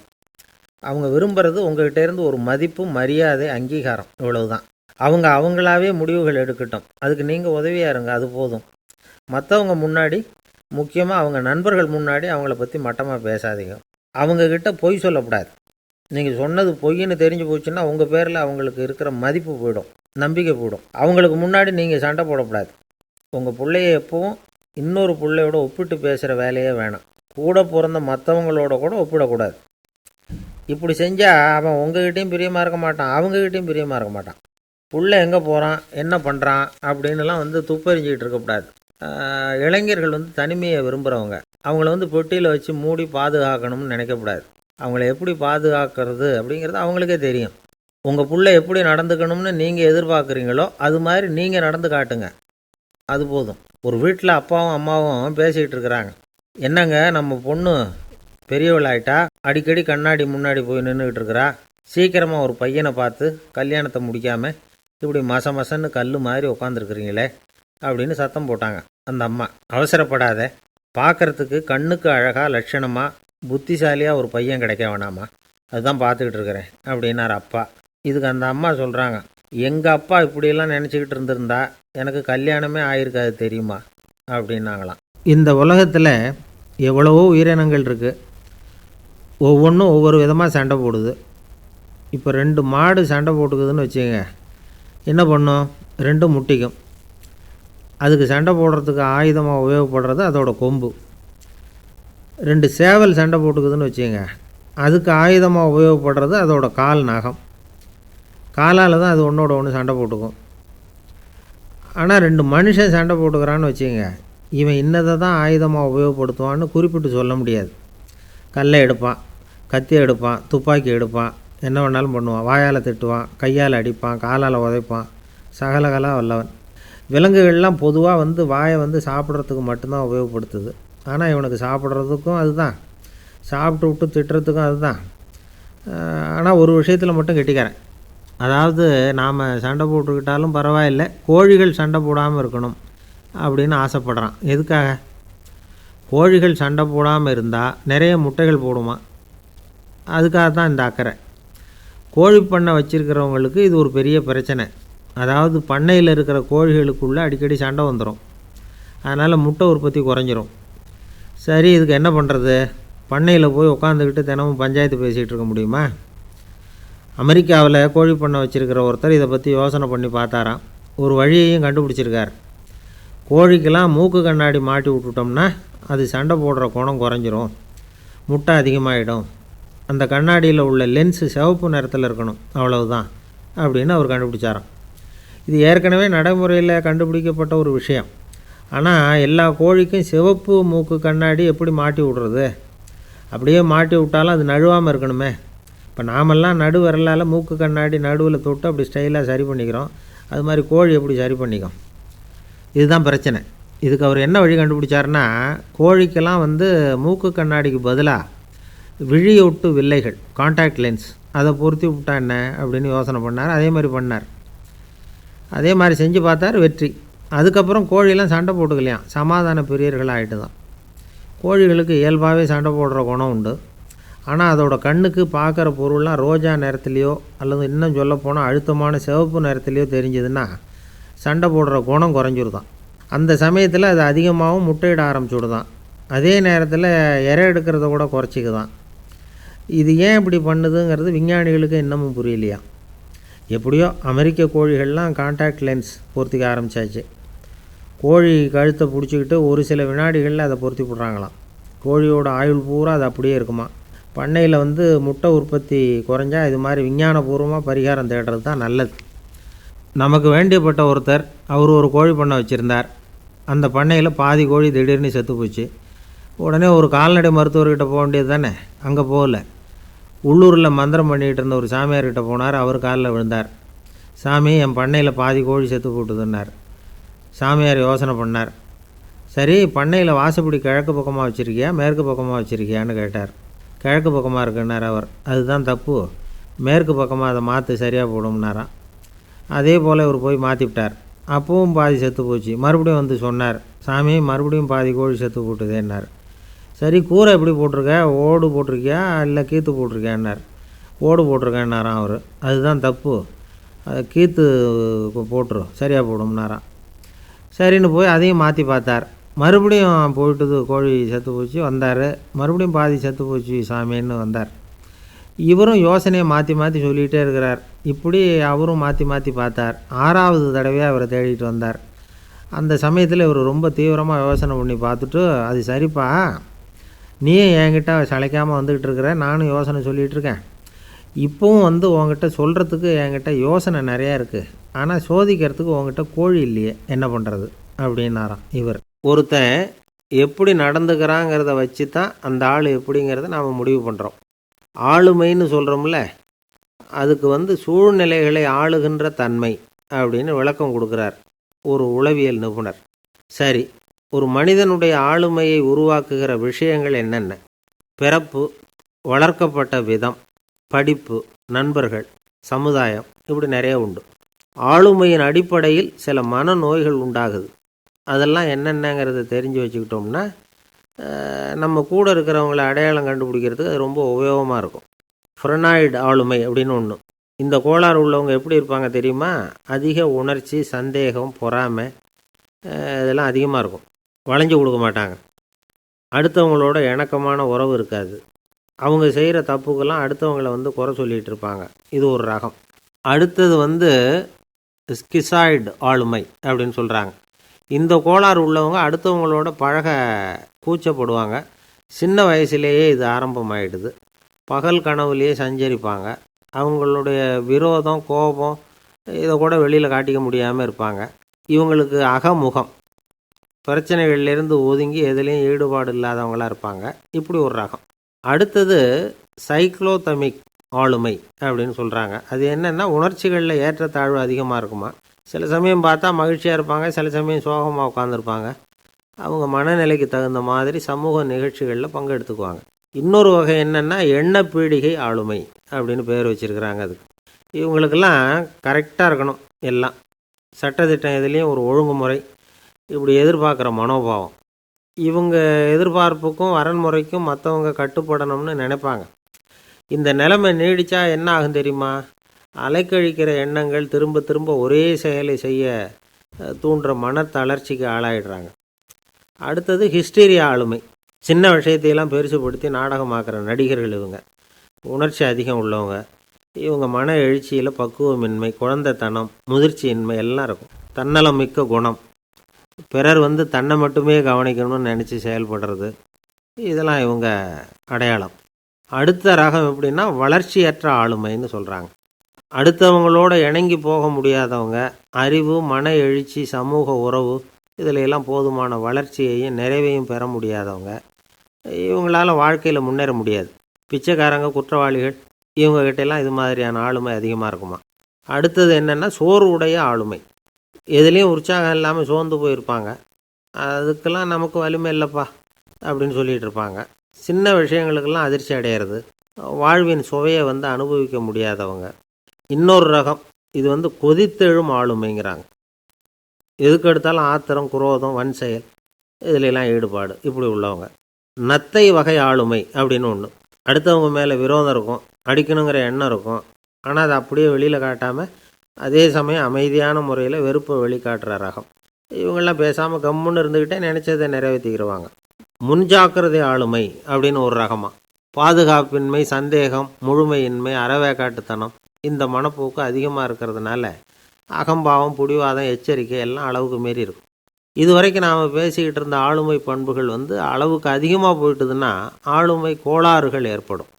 அவங்க விரும்புகிறது உங்கள்கிட்டேருந்து ஒரு மதிப்பு, மரியாதை, அங்கீகாரம், இவ்வளவு தான். அவங்க அவங்களாவே முடிவுகள் எடுக்கட்டும், அதுக்கு நீங்கள் உதவியாக இருங்க, அது போதும். மற்றவங்க முன்னாடி, முக்கியமாக அவங்க நண்பர்கள் முன்னாடி அவங்கள பற்றி மட்டமாக பேசாதீங்க. அவங்கக்கிட்ட பொய் சொல்லக்கூடாது. நீங்கள் சொன்னது பொய்ன்னு தெரிஞ்சு போச்சுன்னா உங்கள் பேரில் அவங்களுக்கு இருக்கிற மதிப்பு போயிடும், நம்பிக்கை போயிடும். அவங்களுக்கு முன்னாடி நீங்கள் சண்டை போடக்கூடாது. உங்கள் பிள்ளைய எப்பவும் இன்னொரு பிள்ளையோட ஒப்பிட்டு பேசுகிற வேலையே வேணாம். கூட பிறந்த மற்றவங்களோட கூட ஒப்பிடக்கூடாது. இப்படி செஞ்சால் அவன் உங்ககிட்டையும் பிரியமாக இருக்க மாட்டான், அவங்ககிட்டையும் பிரியமாக இருக்க மாட்டான். புள்ள எங்கே போகிறான், என்ன பண்ணுறான் அப்படின்னுலாம் துப்பறிஞ்சிக்கிட்டு இருக்கக்கூடாது. இளைஞர்கள் தனிமையை விரும்புகிறவங்க. அவங்கள பெட்டியில் வச்சு மூடி பாதுகாக்கணும்னு நினைக்கக்கூடாது. அவங்கள எப்படி பாதுகாக்கிறது அப்படிங்கிறது அவங்களுக்கே தெரியும். உங்கள் புள்ள எப்படி நடந்துக்கணும்னு நீங்கள் எதிர்பார்க்குறீங்களோ அது மாதிரி நீங்கள் நடந்து காட்டுங்க, அது போதும். ஒரு வீட்டில் அப்பாவும் அம்மாவும் பேசிக்கிட்டு இருக்கிறாங்க. என்னங்க நம்ம பொண்ணு பெரியவளாயிட்டா, அடிக்கடி கண்ணாடி முன்னாடி போய் நின்றுக்கிட்டு இருக்கிறா, சீக்கிரமாக ஒரு பையனை பார்த்து கல்யாணத்தை முடிக்காமல் இப்படி மசன்னு கல் மாதிரி உட்காந்துருக்குறீங்களே அப்படின்னு சத்தம் போட்டாங்க அந்த அம்மா. அவசரப்படாத, பார்க்குறதுக்கு கண்ணுக்கு அழகாக லட்சணமாக புத்திசாலியாக ஒரு பையன் கிடைக்க வேணாமா, அதுதான் பார்த்துக்கிட்டு இருக்கிறேன் அப்படின்னார் அப்பா. இதுக்கு அந்த அம்மா சொல்கிறாங்க, எங்கள் அப்பா இப்படியெல்லாம் நினச்சிக்கிட்டு இருந்திருந்தா எனக்கு கல்யாணமே ஆயிருக்காது தெரியுமா அப்படின்னாங்களாம். இந்த உலகத்தில் எவ்வளவோ உயிரினங்கள் இருக்குது, ஒவ்வொன்றும் ஒவ்வொரு விதமாக சண்டை போடுது. இப்போ 2 மாடு சண்டை போட்டுக்குதுன்னு வச்சுக்கோங்க, என்ன பண்ணும்? 2 முட்டிக்கும். அதுக்கு சண்டை போடுறதுக்கு ஆயுதமாக உபயோகப்படுறது அதோட கொம்பு. 2 சேவல் சண்டை போட்டுக்குதுன்னு வச்சுக்கோங்க, அதுக்கு ஆயுதமாக உபயோகப்படுறது அதோட கால் நகம். காலால் தான் அது ஒன்றோட ஒன்று சண்டை போட்டுக்கும். ஆனால் 2 மனுஷன் சண்டை போட்டுக்கிறான்னு வச்சுக்கோங்க, இவன் இன்னதை தான் ஆயுதமாக உபயோகப்படுத்துவான்னு குறிப்பிட்டு சொல்ல முடியாது. கல்லை எடுப்பான், கத்தி எடுப்பான், துப்பாக்கி எடுப்பான், என்ன வேணாலும் பண்ணுவான். வாயால் திட்டுவான், கையால் அடிப்பான், காலால் உதைப்பான், சகலகலா வல்லவன். விலங்குகள்லாம் பொதுவாக வாயை சாப்பிட்றதுக்கு மட்டும்தான் உபயோகப்படுத்துது. ஆனால் இவனுக்கு சாப்பிட்றதுக்கும் அதுதான், சாப்பிட்டு விட்டு திட்டுறதுக்கும் அதுதான். ஆனால் ஒரு விஷயத்தில் மட்டும் கெட்டிக்கிறேன். அதாவது நாம் சண்டை போட்டுக்கிட்டாலும் பரவாயில்லை, கோழிகள் சண்டை போடாமல் இருக்கணும் அப்படின்னு ஆசைப்படுறான். எதுக்காக? கோழிகள் சண்டை போடாமல் இருந்தால் நிறைய முட்டைகள் போடுமா, அதுக்காக தான் இந்த அக்கறை. கோழி பண்ணை வச்சுருக்கிறவங்களுக்கு இது ஒரு பெரிய பிரச்சனை. அதாவது பண்ணையில் இருக்கிற கோழிகளுக்குள்ளே அடிக்கடி சண்டை வந்துடும், அதனால் முட்டை உற்பத்தி குறைஞ்சிரும். சரி, இதுக்கு என்ன பண்ணுறது? பண்ணையில் போய் உட்காந்துக்கிட்டு தினமும் பஞ்சாயத்து பேசிகிட்டு இருக்க முடியுமா? அமெரிக்காவில் கோழி பண்ணை வச்சுருக்கிற ஒருத்தர் இதை பற்றி யோசனை பண்ணி பார்த்தாராம். ஒரு வழியையும் கண்டுபிடிச்சிருக்கார். கோழிக்கெல்லாம் மூக்கு கண்ணாடி மாட்டி விட்டுட்டோம்னா அது சண்டை போடுற குணம் குறைஞ்சிரும், முட்டை அதிகமாகிடும். அந்த கண்ணாடியில் உள்ள லென்ஸு சிவப்பு நிறத்தில் இருக்கணும், அவ்வளவுதான் அப்படின்னு அவர் கண்டுபிடிச்சாராம். இது ஏற்கனவே நடைமுறையில் கண்டுபிடிக்கப்பட்ட ஒரு விஷயம். ஆனால் எல்லா கோழிக்கும் சிவப்பு மூக்கு கண்ணாடி எப்படி மாட்டி விட்றது? அப்படியே மாட்டி விட்டாலும் அது நழுவாமல் இருக்கணுமே. இப்போ நாமெல்லாம் நடு விரலால் மூக்கு கண்ணாடி நடுவில் தொட்டு அப்படி ஸ்டைலாக சரி பண்ணிக்கிறோம், அது மாதிரி கோழி எப்படி சரி பண்ணிக்கும்? இதுதான் பிரச்சனை. இதுக்கு அவர் என்ன வழி கண்டுபிடிச்சாருன்னா, கோழிக்கெல்லாம் மூக்கு கண்ணாடிக்கு பதிலாக விழியொட்டு வில்லைகள், காண்டாக்ட் லென்ஸ், அதை பொருத்தி விட்டா என்ன அப்படின்னு யோசனை பண்ணார். அதே மாதிரி பண்ணார். அதே மாதிரி செஞ்சு பார்த்தார், வெற்றி. அதுக்கப்புறம் கோழியெல்லாம் சண்டை போட்டுக்கலையாம், சமாதான பிரியர்கள் ஆகிட்டு தான். கோழிகளுக்கு இயல்பாகவே சண்டை போடுற குணம் உண்டு. ஆனால் அதோட கண்ணுக்கு பார்க்குற பொருள்லாம் ரோஜா நிறத்துலையோ அல்லது இன்னும் சொல்லப்போனால் அழுத்தமான சிவப்பு நிறத்துலையோ தெரிஞ்சதுன்னா சண்டை போடுற குணம் குறைஞ்சிருதான். அந்த சமயத்தில் அது அதிகமாகவும் முட்டையிட ஆரம்பிச்சுடுதான். அதே நேரத்தில் இறை எடுக்கிறத கூட குறைச்சிக்குதான். இது ஏன் இப்படி பண்ணுதுங்கிறது விஞ்ஞானிகளுக்கு இன்னமும் புரியலையா. எப்படியோ அமெரிக்க கோழிகள்லாம் காண்டாக்ட் லென்ஸ் பொருத்திக்க ஆரம்பித்தாச்சு. கோழி கழுத்தை பிடிச்சிக்கிட்டு ஒரு சில வினாடிகளில் அதை பொருத்தி விட்றாங்களாம். கோழியோட ஆயுள் பூரா அது அப்படியே இருக்குமா. பண்ணையில் முட்டை உற்பத்தி குறைஞ்சா இது மாதிரி விஞ்ஞானபூர்வமாக பரிகாரம் தேடுறது தான் நல்லது. நமக்கு வேண்டியப்பட்ட ஒருத்தர், அவர் ஒரு கோழி பண்ணை வச்சுருந்தார். அந்த பண்ணையில் பாதி கோழி திடீர்னு செத்து போச்சு. உடனே ஒரு கால்நடை மருத்துவர்கிட்ட போக வேண்டியது தானே, அங்கே போகல. உள்ளூரில் மந்திரம் பண்ணிகிட்டு இருந்த ஒரு சாமியார்கிட்ட போனார். அவர் காலில் விழுந்தார். சாமி, என் பண்ணையில் பாதி கோழி செத்து போட்டுதுன்னார். சாமியார் யோசனை பண்ணார். சரி, பண்ணையில் வாசப்படி கிழக்கு பக்கமாக வச்சுருக்கியா மேற்கு பக்கமாக வச்சுருக்கியான்னு கேட்டார். கிழக்கு பக்கமாக இருக்குன்னார் அவர். அதுதான் தப்பு, மேற்கு பக்கமாக அதை மாற்று, சரியாக போடும்னாராம். அதே போல் இவர் போய் மாற்றிவிட்டார். அப்பவும் பாதி செத்து போச்சு. மறுபடியும் சொன்னார், சாமி மறுபடியும் பாதி கோழி செத்து போட்டுதேன்னார். சரி, கூரை எப்படி போட்டிருக்க, ஓடு போட்டிருக்கியா இல்லை கீத்து போட்டிருக்கியான்னார். ஓடு போட்டிருக்கேன்னாராம் அவர். அதுதான் தப்பு, கீத்து போட்டுரு, சரியாக போடும்னாராம். சரின்னு போய் அதையும் மாற்றி பார்த்தார். மறுபடியும் போயிட்டுது, கோழி செத்து போச்சு. வந்தார், மறுபடியும் பாதி செத்து போச்சு சாமின்னு வந்தார். இவரும் யோசனையை மாற்றி மாற்றி சொல்லிகிட்டே இருக்கிறார். இப்படி அவரும் மாற்றி மாற்றி பார்த்தார். 6வது தடவையாக அவரை தேடிட்டு வந்தார். அந்த சமயத்தில் இவர் ரொம்ப தீவிரமாக யோசனை பண்ணி பார்த்துட்டு, அது சரிப்பா, நீயும் என்கிட்ட சளைக்காமல் வந்துக்கிட்டு இருக்கிற, நானும் யோசனை சொல்லிகிட்ருக்கேன். இப்போவும் உங்ககிட்ட சொல்கிறதுக்கு என்கிட்ட யோசனை நிறையா இருக்குது, ஆனால் சோதிக்கிறதுக்கு உங்ககிட்ட கோழி இல்லையே, என்ன பண்ணுறது அப்படின்னாராம் இவர். ஒருத்தன் எப்படி நடந்துக்கிறாங்கிறத வச்சு தான் அந்த ஆள் எப்படிங்கிறத நாம் முடிவு பண்ணுறோம். ஆளுமைன்னு சொல்கிறோம்ல, அதுக்கு சூழ்நிலைகளை ஆளுகின்ற தன்மை அப்படின்னு விளக்கம் கொடுக்குறார் ஒரு உளவியல் நிபுணர். சரி, ஒரு மனிதனுடைய ஆளுமையை உருவாக்குகிற விஷயங்கள் என்னென்ன? பிறப்பு, வளர்க்கப்பட்ட விதம், படிப்பு, நண்பர்கள், சமுதாயம், இப்படி நிறைய உண்டு. ஆளுமையின் அடிப்படையில் சில மனநோய்கள் உண்டாகுது. அதெல்லாம் என்னென்னங்கிறத தெரிஞ்சு வச்சுக்கிட்டோம்னா நம்ம கூட இருக்கிறவங்கள அடையாளம் கண்டுபிடிக்கிறதுக்கு அது ரொம்ப உபயோகமாக இருக்கும். ஃப்ரெனாய்டு ஆளுமை அப்படின்னு ஒன்று. இந்த கோளாறு உள்ளவங்க எப்படி இருப்பாங்க தெரியுமா? அதிக உணர்ச்சி, சந்தேகம், பொறாமை இதெல்லாம் அதிகமாக இருக்கும். வளைஞ்சு கொடுக்க மாட்டாங்க. அடுத்தவங்களோட இணக்கமான உறவு இருக்காது. அவங்க செய்கிற தப்புக்கெல்லாம் அடுத்தவங்களை குறை சொல்லிகிட்டு இருப்பாங்க. இது ஒரு ரகம். அடுத்தது ஸ்கிசாய்டு ஆளுமை அப்படின்னு சொல்கிறாங்க. இந்த கோளாறு உள்ளவங்க அடுத்தவங்களோட பழக கூச்சப்படுவாங்க. சின்ன வயசுலேயே இது ஆரம்பமாயிடுது. பகல் கனவுலேயே சஞ்சரிப்பாங்க. அவங்களுடைய விரோதம், கோபம் இதை கூட வெளியில் காட்டிக்க முடியாமல் இருப்பாங்க. இவங்களுக்கு அகமுகம், பிரச்சனைகள்லேருந்து ஒதுங்கி எதுலேயும் ஈடுபாடு இல்லாதவங்களாக இருப்பாங்க. இப்படி ஒரு ரகம். அடுத்தது சைக்ளோதமிக் ஆளுமை அப்படின்னு சொல்கிறாங்க. அது என்னென்னா, உணர்ச்சிகளில் ஏற்றத்தாழ்வு அதிகமாக இருக்குமா. சில சமயம் பார்த்தா மகிழ்ச்சியாக இருப்பாங்க, சில சமயம் சோகமாக உட்காந்துருப்பாங்க. அவங்க மனநிலைக்கு தகுந்த மாதிரி சமூக நிகழ்ச்சிகளில் பங்கெடுத்துக்குவாங்க. இன்னொரு வகை என்னென்னா எண்ண பீடிகை ஆளுமை அப்படின்னு பேர் வச்சுருக்கிறாங்க. அதுக்கு இவங்களுக்கெல்லாம் கரெக்டாக இருக்கணும். எல்லாம் சட்டத்திட்டம், இதுலேயும் ஒரு ஒழுங்குமுறை, இப்படி எதிர்பார்க்குற மனோபாவம். இவங்க எதிர்பார்ப்புக்கும் வரன்முறைக்கும் மற்றவங்க கட்டுப்படணும்னு நினைப்பாங்க. இந்த நிலைமை நீடித்தா என்ன ஆகும் தெரியுமா? அலைக்கழிக்கிற எண்ணங்கள், திரும்ப திரும்ப ஒரே செயலை செய்ய தூண்டுற மனத்தளர்ச்சிக்கு ஆளாயிடுறாங்க. அடுத்தது ஹிஸ்டீரியா ஆளுமை. சின்ன விஷயத்தையெல்லாம் பெருசுப்படுத்தி நாடகமாக்குற நடிகர்கள் இவங்க. உணர்ச்சி அதிகம் உள்ளவங்க. இவங்க மன எழுச்சியில் பக்குவமின்மை, குழந்தைத்தனம், முதிர்ச்சியின்மை எல்லாம் இருக்கும். தன்னலம் மிக்க குணம். பிறர் தன்னை மட்டுமே கவனிக்கணும்னு நினச்சி செயல்படுறது, இதெல்லாம் இவங்க அடையாளம். அடுத்த ரகம் எப்படின்னா வளர்ச்சியற்ற ஆளுமைன்னு சொல்கிறாங்க. அடுத்தவங்களோட இணங்கி போக முடியாதவங்க. அறிவு, மன எழுச்சி, சமூக உறவு இதில் எல்லாம் போதுமான வளர்ச்சியையும் நிறைவையும் பெற முடியாதவங்க. இவங்களால வாழ்க்கையில் முன்னேற முடியாது. பிச்சைக்காரங்க, குற்றவாளிகள், இவங்ககிட்டெல்லாம் இது மாதிரியான ஆளுமை அதிகமாக இருக்குமா. அடுத்தது என்னென்னா சோர்வுடைய ஆளுமை. எதுலேயும் உற்சாகம் இல்லாமல் சோர்ந்து போயிருப்பாங்க. அதுக்கெல்லாம் நமக்கு வலிமை இல்லைப்பா அப்படின்னு சொல்லிகிட்டு இருப்பாங்க. சின்ன விஷயங்களுக்கெல்லாம் அதிர்ச்சி அடையிறது. வாழ்வின் சுவையை அனுபவிக்க முடியாதவங்க. இன்னொரு ரகம் இது கொதித்தெழும் ஆளுமைங்கிறாங்க. எதுக்கு எடுத்தாலும் ஆத்திரம், குரோதம், வன் செயல் இதிலெல்லாம் ஈடுபாடு, இப்படி உள்ளவங்க. நத்தை வகை ஆளுமை அப்படின்னு ஒன்று. அடுத்தவங்க மேலே விரோதம் இருக்கும், அடிக்கணுங்கிற எண்ணம் இருக்கும். ஆனால் அதை அப்படியே வெளியில் காட்டாமல் அதே சமயம் அமைதியான முறையில் வெறுப்பை வெளிக்காட்டுற ரகம். இவங்கெல்லாம் பேசாமல் கம்முன்னு இருந்துக்கிட்டே நினச்சதை நிறைவேற்றிக்கிடுவாங்க. முன்ஜாக்கிரதை ஆளுமை அப்படின்னு ஒரு ரகமாக. பாதுகாப்பின்மை, சந்தேகம், முழுமையின்மை, அறவேக்காட்டுத்தனம் இந்த மனப்போக்கு அதிகமாக இருக்கிறதுனால அகம்பாவம், புடிவாதம், எச்சரிக்கை எல்லாம் அளவுக்கு மீறி இருக்கும். இதுவரைக்கும் நாம் பேசிக்கிட்டு இருந்த ஆளுமை பண்புகள் அளவுக்கு அதிகமாக போயிட்டுதுன்னா ஆளுமை கோளாறுகள் ஏற்படும்.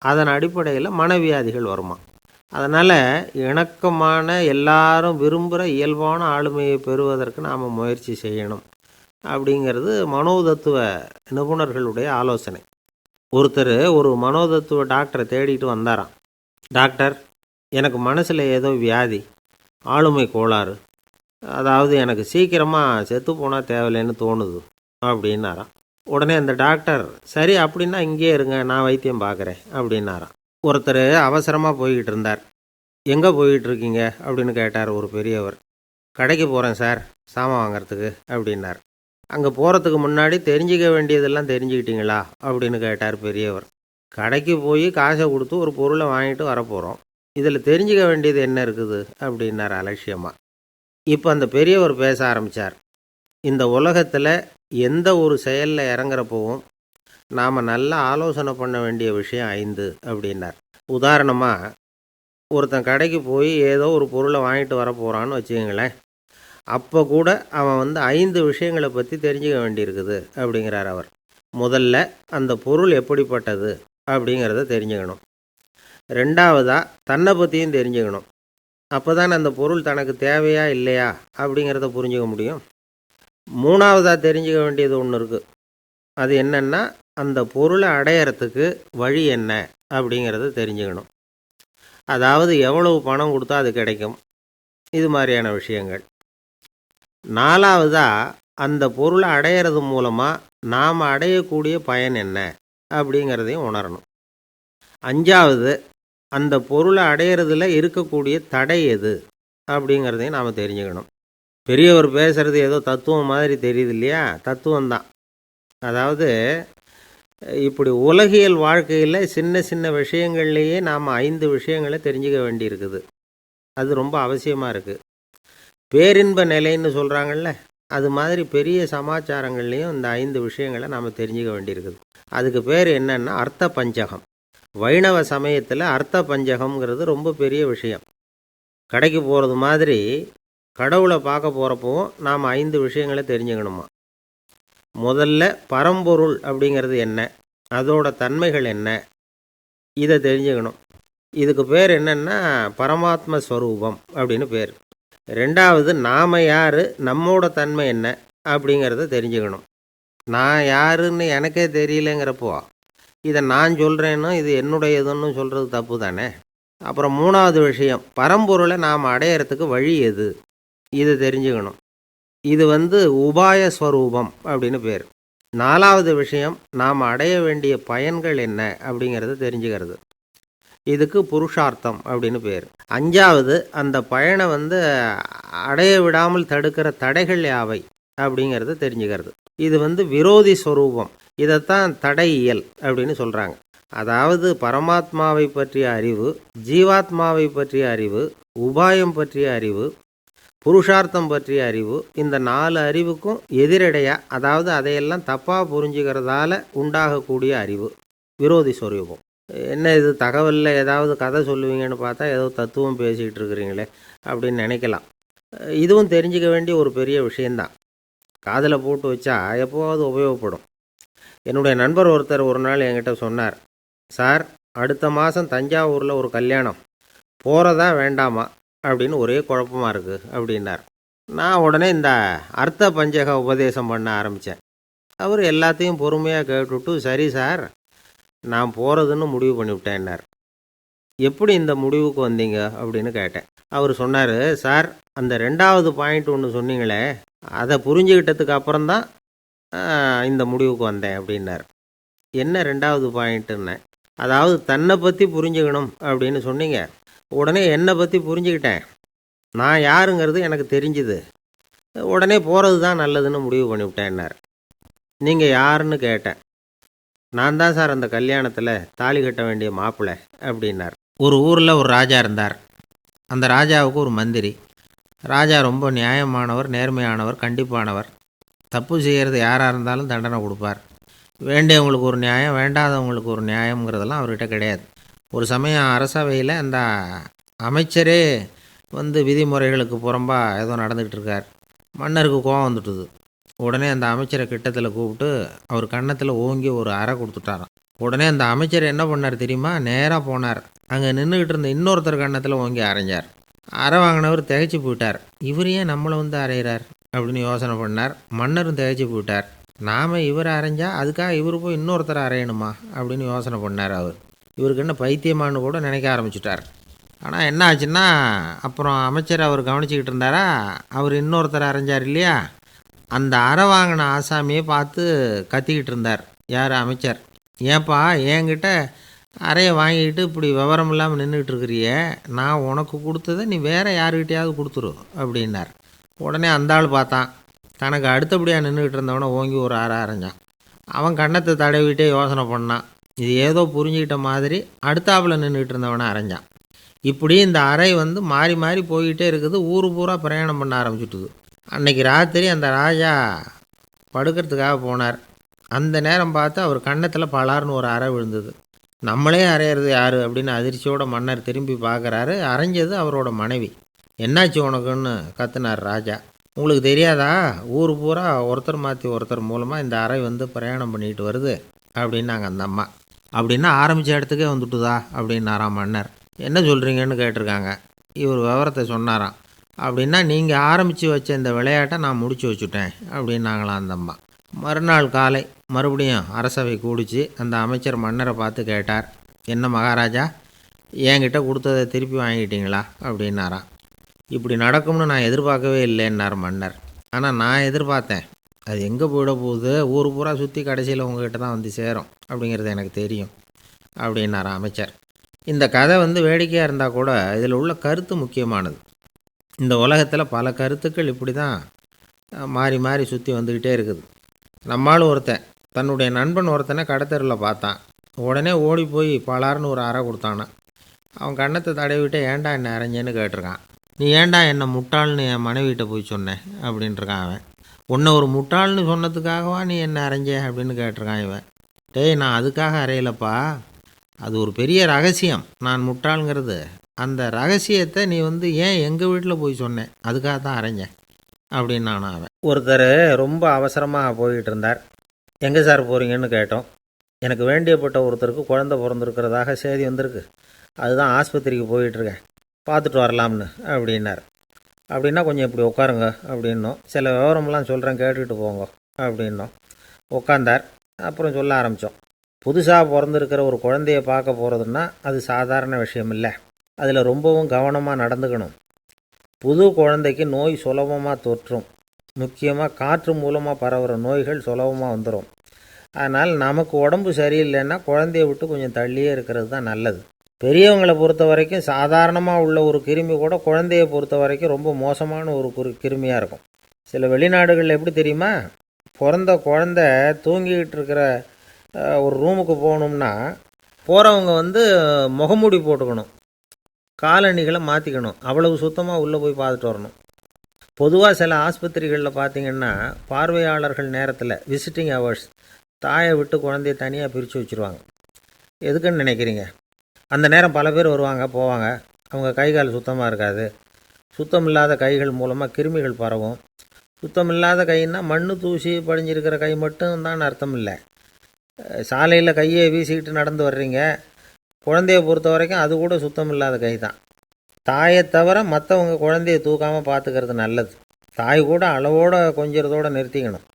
அதன் அடிப்படையில் மனவியாதிகள் வருமா. அதனால் இணக்கமான, எல்லாரும் விரும்புகிற இயல்பான ஆளுமையை பெறுவதற்கு நாம் முயற்சி செய்யணும் அப்படிங்கிறது மனோதத்துவ நிபுணர்களுடைய ஆலோசனை. ஒருத்தர் ஒரு மனோதத்துவ டாக்டரை தேடிட்டு வந்தாராம். டாக்டர், எனக்கு மனசில் ஏதோ வியாதி, ஆளுமை கோளாறு, அதாவது எனக்கு சீக்கிரமாக செத்து போனால் தேவையில்லைன்னு தோணுது அப்படின்னாராம். உடனே அந்த டாக்டர், சரி அப்படின்னா இங்கே இருங்க, நான் வைத்தியம் பார்க்குறேன் அப்படின்னாராம். ஒருத்தர் அவசரமாக போய்கிட்டு இருந்தார். எங்கே போய்கிட்டு இருக்கீங்க அப்படின்னு கேட்டார் ஒரு பெரியவர். கடைக்கு போகிறேன் சார், சாமான் வாங்கிறதுக்கு அப்படின்னார். அங்கே போகிறதுக்கு முன்னாடி தெரிஞ்சிக்க வேண்டியதெல்லாம் தெரிஞ்சுக்கிட்டீங்களா அப்படின்னு கேட்டார் பெரியவர். கடைக்கு போய் காசை கொடுத்து ஒரு பொருளை வாங்கிட்டு வரப்போகிறோம், இதில் தெரிஞ்சிக்க வேண்டியது என்ன இருக்குது அப்படின்னார் அலட்சியமாக. இப்போ அந்த பெரியவர் பேச ஆரம்பித்தார். இந்த உலகத்தில் எந்த ஒரு செயலில் இறங்குறப்போவும் நாம் நல்லா ஆலோசனை பண்ண வேண்டிய விஷயம் 5 அப்படின்னார். உதாரணமாக, ஒருத்தன் கடைக்கு போய் ஏதோ ஒரு பொருளை வாங்கிட்டு வர போகிறான்னு வச்சுக்கோங்களேன். அப்போ கூட அவன் 5 விஷயங்களை பற்றி தெரிஞ்சுக்க வேண்டியிருக்குது அப்படிங்கிறார் அவர். முதல்ல அந்த பொருள் எப்படிப்பட்டது அப்படிங்கிறத தெரிஞ்சுக்கணும். ரெண்டாவதாக தன்னை பற்றியும் தெரிஞ்சுக்கணும். அப்போ தான் அந்த பொருள் தனக்கு தேவையா இல்லையா அப்படிங்கிறத புரிஞ்சுக்க முடியும். மூணாவதாக தெரிஞ்சுக்க வேண்டியது ஒன்று இருக்குது. அது என்னென்னா, அந்த பொருளை அடையிறதுக்கு வழி என்ன அப்படிங்கிறத தெரிஞ்சுக்கணும். அதாவது எவ்வளவு பணம் கொடுத்தா அது கிடைக்கும், இது மாதிரியான விஷயங்கள். நாலாவதாக அந்த பொருளை அடையிறது மூலமாக நாம் அடையக்கூடிய பயன் என்ன அப்படிங்கிறதையும் உணரணும். அஞ்சாவது, அந்த பொருளை அடையிறதுல இருக்கக்கூடிய தடை எது அப்படிங்கிறதையும் நாம் தெரிஞ்சுக்கணும். பெரியவர் பேசுகிறது ஏதோ தத்துவம் மாதிரி தெரியுது இல்லையா? தத்துவம்தான். அதாவது இப்படி உலகியல் வாழ்க்கையில் சின்ன சின்ன விஷயங்கள்லேயே நாம் 5 விஷயங்களை தெரிஞ்சுக்க வேண்டியிருக்குது. அது ரொம்ப அவசியமாக இருக்குது. பேரின்ப நிலைன்னு சொல்கிறாங்கள்ல, அது மாதிரி பெரிய சமாச்சாரங்கள்லேயும் இந்த 5 விஷயங்களை நாம் தெரிஞ்சுக்க வேண்டியிருக்குது. அதுக்கு பேர் என்னன்னா அர்த்த பஞ்சகம். வைணவ சமயத்தில் அர்த்த பஞ்சகம்ங்கிறது ரொம்ப பெரிய விஷயம். கடைக்கு போகிறது மாதிரி கடவுளை பார்க்க போகிறப்பவும் நாம் 5 விஷயங்களை தெரிஞ்சுக்கணுமா. முதல்ல பரம்பொருள் அப்படிங்கிறது என்ன, அதோட தன்மைகள் என்ன, இதை தெரிஞ்சுக்கணும். இதுக்கு பேர் என்னன்னா பரமாத்ம ஸ்வரூபம் அப்படின்னு பேர். ரெண்டாவது, நாம் யார், நம்மோட தன்மை என்ன அப்படிங்கிறத தெரிஞ்சுக்கணும். நான் யாருன்னு எனக்கே தெரியலங்கிறப்போ இதை நான் சொல்கிறேன்னு இது என்னுடையதுன்னு சொல்கிறது தப்பு தானே. அப்புறம் மூணாவது விஷயம், பரம்பொருளை நாம் அடையிறதுக்கு வழி எது, இதை தெரிஞ்சுக்கணும். இது உபாய ஸ்வரூபம் அப்படின்னு பேர். நாலாவது விஷயம், நாம் அடைய வேண்டிய பயன்கள் என்ன அப்படிங்கிறத தெரிஞ்சுக்கிறது. இதுக்கு புருஷார்த்தம் அப்படின்னு பேர். அஞ்சாவது, அந்த பயனை அடைய விடாமல் தடுக்கிற தடைகள் யாவை அப்படிங்கிறத தெரிஞ்சுக்கிறது. இது விரோதி ஸ்வரூபம். இதைத்தான் தடையியல் அப்படின்னு சொல்கிறாங்க. அதாவது பரமாத்மாவை பற்றிய அறிவு, ஜீவாத்மாவை பற்றிய அறிவு, உபாயம் பற்றிய அறிவு, புருஷார்த்தம் பற்றிய அறிவு, இந்த 4 அறிவுக்கும் எதிரடையாக, அதாவது அதையெல்லாம் தப்பாக புரிஞ்சுக்கிறதால உண்டாகக்கூடிய அறிவு விரோதி ஸ்வரூபம். என்ன இது தகவலில் ஏதாவது கதை சொல்லுவீங்கன்னு பார்த்தா ஏதோ தத்துவம் பேசிகிட்டு இருக்கிறீங்களே அப்படின்னு நினைக்கலாம். இதுவும் தெரிஞ்சுக்க வேண்டிய ஒரு பெரிய விஷயந்தான். காதில் போட்டு வச்சா எப்போவாவது உபயோகப்படும். என்னுடைய நண்பர் ஒருத்தர் ஒரு நாள் என்கிட்ட சொன்னார், சார், அடுத்த மாதம் தஞ்சாவூரில் ஒரு கல்யாணம், போகிறதா வேண்டாமா அப்படின்னு ஒரே குழப்பமாக இருக்குது அப்படின்னார். நான் உடனே இந்த அர்த்த பஞ்சக உபதேசம் பண்ண ஆரம்பித்தேன். அவர் எல்லாத்தையும் பொறுமையாக கேட்டுவிட்டு, சரி சார், நான் போகிறதுன்னு முடிவு பண்ணிவிட்டேன்னார். எப்படி இந்த முடிவுக்கு வந்தீங்க அப்படின்னு கேட்டேன். அவர் சொன்னார், சார், அந்த 2வது பாயிண்ட் ஒன்று சொன்னீங்களே, அதை புரிஞ்சுக்கிட்டதுக்கு அப்புறம்தான் இந்த முடிவுக்கு வந்தேன் அப்படின்னார். என்ன 2வது பாயிண்ட்டுன்னு? அதாவது தன்னை பற்றி புரிஞ்சுக்கணும் அப்படின்னு சொன்னீங்க. உடனே என்னை பற்றி புரிஞ்சுக்கிட்டேன், நான் யாருங்கிறது எனக்கு தெரிஞ்சுது, உடனே போகிறது தான் நல்லதுன்னு முடிவு பண்ணிவிட்டேன்னார். நீங்கள் யாருன்னு கேட்டேன். நான் தான் சார் அந்த கல்யாணத்தில் தாலி கட்ட வேண்டிய மாப்பிள்ளை அப்படின்னார். ஒரு ஊரில் ஒரு ராஜா இருந்தார். அந்த ராஜாவுக்கு ஒரு மந்திரி. ராஜா ரொம்ப நியாயமானவர், நேர்மையானவர், கண்டிப்பானவர். தப்பு செய்கிறது யாராக இருந்தாலும் தண்டனை கொடுப்பார். வேண்டியவங்களுக்கு ஒரு நியாயம், வேண்டாதவங்களுக்கு ஒரு நியாயங்கிறதெல்லாம் அவர்கிட்ட கிடையாது. ஒரு சமயம் அரசவையில் அந்த அமைச்சரே விதிமுறைகளுக்கு புறம்பாக ஏதோ நடந்துக்கிட்டு இருக்கார். மன்னருக்கு கோபம் வந்துட்டுது. உடனே அந்த அமைச்சரை கிட்டத்தில் கூப்பிட்டு அவர் கன்னத்தில் ஓங்கி ஒரு அறை கொடுத்துட்டாராம். உடனே அந்த அமைச்சர் என்ன பண்ணார் தெரியுமா? நேராக போனார். அங்கே நின்றுக்கிட்டு இருந்த இன்னொருத்தர் கன்னத்தில் ஓங்கி அரைஞ்சார். அறை வாங்கினவர் திகைச்சு போயிட்டார். இவர் ஏன் நம்மளை அரைகிறார் அப்படின்னு யோசனை பண்ணார். மன்னரும் திகைச்சு போயிட்டார். நாம் இவரை அரைஞ்சா அதுக்காக இவர் போய் இன்னொருத்தரை அரையணுமா அப்படின்னு யோசனை பண்ணார். இவருக்கு என்ன பைத்தியமானு கூட நினைக்க ஆரம்பிச்சுட்டார். ஆனால் என்ன ஆச்சுன்னா, அப்புறம் அமைச்சர் அவர் கவனிச்சிக்கிட்டு இருந்தாரா, அவர் இன்னொருத்தரை அரைஞ்சார் இல்லையா, அந்த அறை வாங்கின ஆசாமியை பார்த்து கத்திக்கிட்டு இருந்தார். யார்? அமைச்சர். ஏன்பா என்கிட்ட அறையை வாங்கிக்கிட்டு இப்படி விவரம் இல்லாமல் நின்றுக்கிட்டு இருக்கிறியே, நான் உனக்கு கொடுத்ததை நீ வேறு யாருக்கிட்டையாவது கொடுத்துரு அப்படின்னார். உடனே அந்த ஆள் பார்த்தான், தனக்கு அடுத்தபடியாக நின்றுக்கிட்டு இருந்தவனை ஓங்கி ஒரு அறை அரைஞ்சான். அவன் கன்னத்தை தடவிட்டே யோசனை பண்ணான். இது ஏதோ புரிஞ்சுக்கிட்ட மாதிரி அடுத்தாப்பில் நின்றுக்கிட்டு இருந்தவனை அரைஞ்சான். இப்படி இந்த அறை மாறி மாறி போய்கிட்டே இருக்குது. ஊர் பூரா பிரயாணம் பண்ண ஆரம்பிச்சுட்டுது. அன்னைக்கு ராத்திரி அந்த ராஜா படுக்கிறதுக்காக போனார். அந்த நேரம் பார்த்து அவர் கன்னத்தில் பலார்னு ஒரு அறை விழுந்தது. நம்மளே அரையிறது யார் அப்படின்னு அதிர்ச்சியோட மன்னர் திரும்பி பார்க்குறாரு. அரைஞ்சது அவரோட மனைவி. என்னாச்சு உனக்குன்னு கத்துனார் ராஜா. உங்களுக்கு தெரியாதா, ஊர் பூரா ஒருத்தர் மாற்றி ஒருத்தர் மூலமாக இந்த அறை பிரயாணம் பண்ணிக்கிட்டு வருது அப்படின்னாங்க அந்த அம்மா. அப்படின்னா ஆரம்பித்த இடத்துக்கே வந்துட்டுதா அப்படின்னாராம் மன்னர். என்ன சொல்கிறீங்கன்னு கேட்டிருக்காங்க. இவர் விவரத்தை சொன்னாராம். அப்படின்னா நீங்கள் ஆரம்பித்து வச்ச இந்த விளையாட்டை நான் முடிச்சு வச்சுட்டேன் அப்படின்னாங்களாம் அந்த அம்மா. மறுநாள் காலை மறுபடியும் அரசவை கூடிச்சு அந்த அமைச்சர் மன்னரை பார்த்து கேட்டார், என்ன மகாராஜா, என்கிட்ட கொடுத்ததை திருப்பி வாங்கிட்டீங்களா அப்படின்னாராம். இப்படி நடக்கும்னு நான் எதிர்பார்க்கவே இல்லைன்னார் மன்னர். ஆனால் நான் எதிர்பார்த்தேன். அது எங்கே போயிட போகுது, ஊர் பூரா சுற்றி கடைசியில் உங்ககிட்ட தான் வந்து சேரும் அப்படிங்கிறது எனக்கு தெரியும் அப்படின்னாராம் அமைச்சர். இந்த கதை வேடிக்கையாக இருந்தால் கூட இதில் உள்ள கருத்து முக்கியமானது. இந்த உலகத்தில் பல கருத்துக்கள் இப்படி தான் மாறி மாறி சுற்றி வந்துக்கிட்டே இருக்குது. நம்மளும் ஒருத்தன் தன்னுடைய நண்பன் ஒருத்தனை கடத்தெருவில் பார்த்தான். உடனே ஓடி போய் பலார்னு ஒரு அறை கொடுத்தானா. அவன் கண்ணத்தை தடவிட்டு ஏன்டா என்ன அரைஞ்சேன்னு கேட்டிருக்கான். நீ ஏன்டா என்னை முட்டாள்னு என் மனைவிட்ட போய் சொன்னேன் அப்படின்ட்டுருக்கான் அவன். உன்னை ஒரு முட்டாள்னு சொன்னதுக்காகவா நீ என்ன அரைஞ்ச அப்படின்னு கேட்டிருக்கான் இவன். டேய், நான் அதுக்காக அறையலப்பா, அது ஒரு பெரிய ரகசியம். நான் முட்டாளுங்கிறது அந்த ரகசியத்தை நீ ஏன் எங்கள் வீட்டில் போய் சொன்னேன், அதுக்காக தான் அரைஞ்சேன் அப்படின்னு நானும் அவன். ஒருத்தர் ரொம்ப அவசரமாக போய்கிட்டு இருந்தார். எங்கே சார் போகிறீங்கன்னு கேட்டோம். எனக்கு வேண்டியப்பட்ட ஒருத்தருக்கு குழந்தை பிறந்திருக்கிறதாக செய்தி வந்திருக்கு, அதுதான் ஆஸ்பத்திரிக்கு போயிட்டுருக்கேன், பார்த்துட்டு வரலாம்னு அப்படின்னார். அப்படின்னா கொஞ்சம் இப்படி உட்காருங்க அப்படின்னோம். சில விவரம்லாம் சொல்கிறேன் கேட்டுக்கிட்டு போங்க அப்படின்னோம். உட்காந்தார். அப்புறம் சொல்ல ஆரம்பித்தோம். புதுசாக பிறந்திருக்கிற ஒரு குழந்தைய பார்க்க போகிறதுன்னா அது சாதாரண விஷயம் இல்லை. அதில் ரொம்பவும் கவனமாக நடந்துக்கணும். புது குழந்தைக்கு நோய் சுலபமாக தொற்றும். முக்கியமாக காற்று மூலமாக பரவுகிற நோய்கள் சுலபமாக வந்துடும். அதனால் நமக்கு உடம்பு சரியில்லைன்னா குழந்தைய விட்டு கொஞ்சம் தள்ளியே இருக்கிறது தான் நல்லது. பெரியவங்களை பொறுத்த வரைக்கும் சாதாரணமாக உள்ள ஒரு கிருமி கூட குழந்தைய பொறுத்த வரைக்கும் ரொம்ப மோசமான ஒரு கிருமியாக இருக்கும். சில வெளிநாடுகளில் எப்படி தெரியுமா, பிறந்த குழந்தை தூங்கிக்கிட்டு இருக்கிற ஒரு ரூமுக்கு போகணும்னா போகிறவங்க முகமூடி போட்டுக்கணும், காலணிகளை மாற்றிக்கணும், அவ்வளவு சுத்தமாக உள்ளே போய் பார்த்துட்டு வரணும். பொதுவாக சில ஆஸ்பத்திரிகளில் பார்த்திங்கன்னா பார்வையாளர்கள் நேரத்தில் விசிட்டிங் ஹவர்ஸ் தாயை விட்டு குழந்தைய தனியாக பிரித்து வச்சுருவாங்க. எதுக்குன்னு நினைக்கிறீங்க? அந்த நேரம் பல பேர் வருவாங்க போவாங்க. அவங்க கை கால் சுத்தமாக இருக்காது. சுத்தம் இல்லாத கைகள் மூலமாக கிருமிகள் பரவும். சுத்தம் இல்லாத கைன்னா மண் தூசி படிஞ்சிருக்கிற கை மட்டும் தான் அர்த்தம் இல்லை. சாலையில் கையை வீசிக்கிட்டு நடந்து வர்றீங்க, குழந்தைய பொறுத்த வரைக்கும் அது கூட சுத்தம் இல்லாத கை தான். தாயை தவிர மற்றவங்க குழந்தைய தூக்காமல் பார்த்துக்கிறது நல்லது. தாய் கூட அளவோடு கொஞ்சிறதோடு நிறுத்திக்கணும்.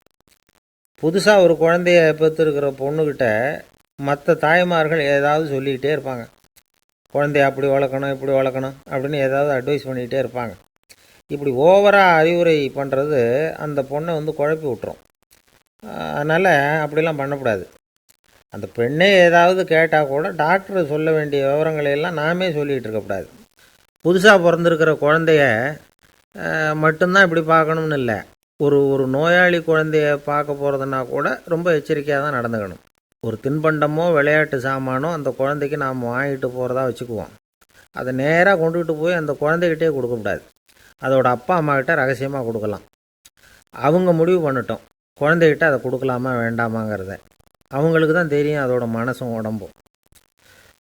புதுசாக ஒரு குழந்தைய பெற்றுருக்கிற பொண்ணுக்கிட்ட மற்ற தாய்மார்கள் ஏதாவது சொல்லிக்கிட்டே இருப்பாங்க. குழந்தைய அப்படி வளர்க்கணும் இப்படி வளர்க்கணும் அப்படின்னு ஏதாவது அட்வைஸ் பண்ணிக்கிட்டே இருப்பாங்க. இப்படி ஓவராக அறிவுரை பண்ணுறது அந்த பொண்ணை குழப்பி விட்டுரும். அதனால் அப்படிலாம் பண்ணக்கூடாது. அந்த பெண்ணே ஏதாவது கேட்டால் கூட டாக்டர் சொல்ல வேண்டிய விவரங்களையெல்லாம் நாமே சொல்லிகிட்டு இருக்கக்கூடாது. புதுசாக பிறந்திருக்கிற குழந்தைய மட்டும்தான் இப்படி பார்க்கணும்னு இல்லை. ஒரு நோயாளி குழந்தைய பார்க்க போகிறதுனா கூட ரொம்ப எச்சரிக்கையாக தான் நடந்துக்கணும். ஒரு தின்பண்டமோ விளையாட்டு சாமானோ அந்த குழந்தைக்கு நாம் வாங்கிட்டு போகிறதா வச்சுக்குவோம். அதை நேராக கொண்டுகிட்டு போய் அந்த குழந்தைகிட்டே கொடுக்கக்கூடாது. அதோட அப்பா அம்மாக்கிட்ட ரகசியமாக கொடுக்கலாம். அவங்க முடிவு பண்ணட்டும் குழந்தைகிட்ட அதை கொடுக்கலாமா வேண்டாமாங்கிறத. அவங்களுக்கு தான் தெரியும் அதோட மனசும் உடம்பும்.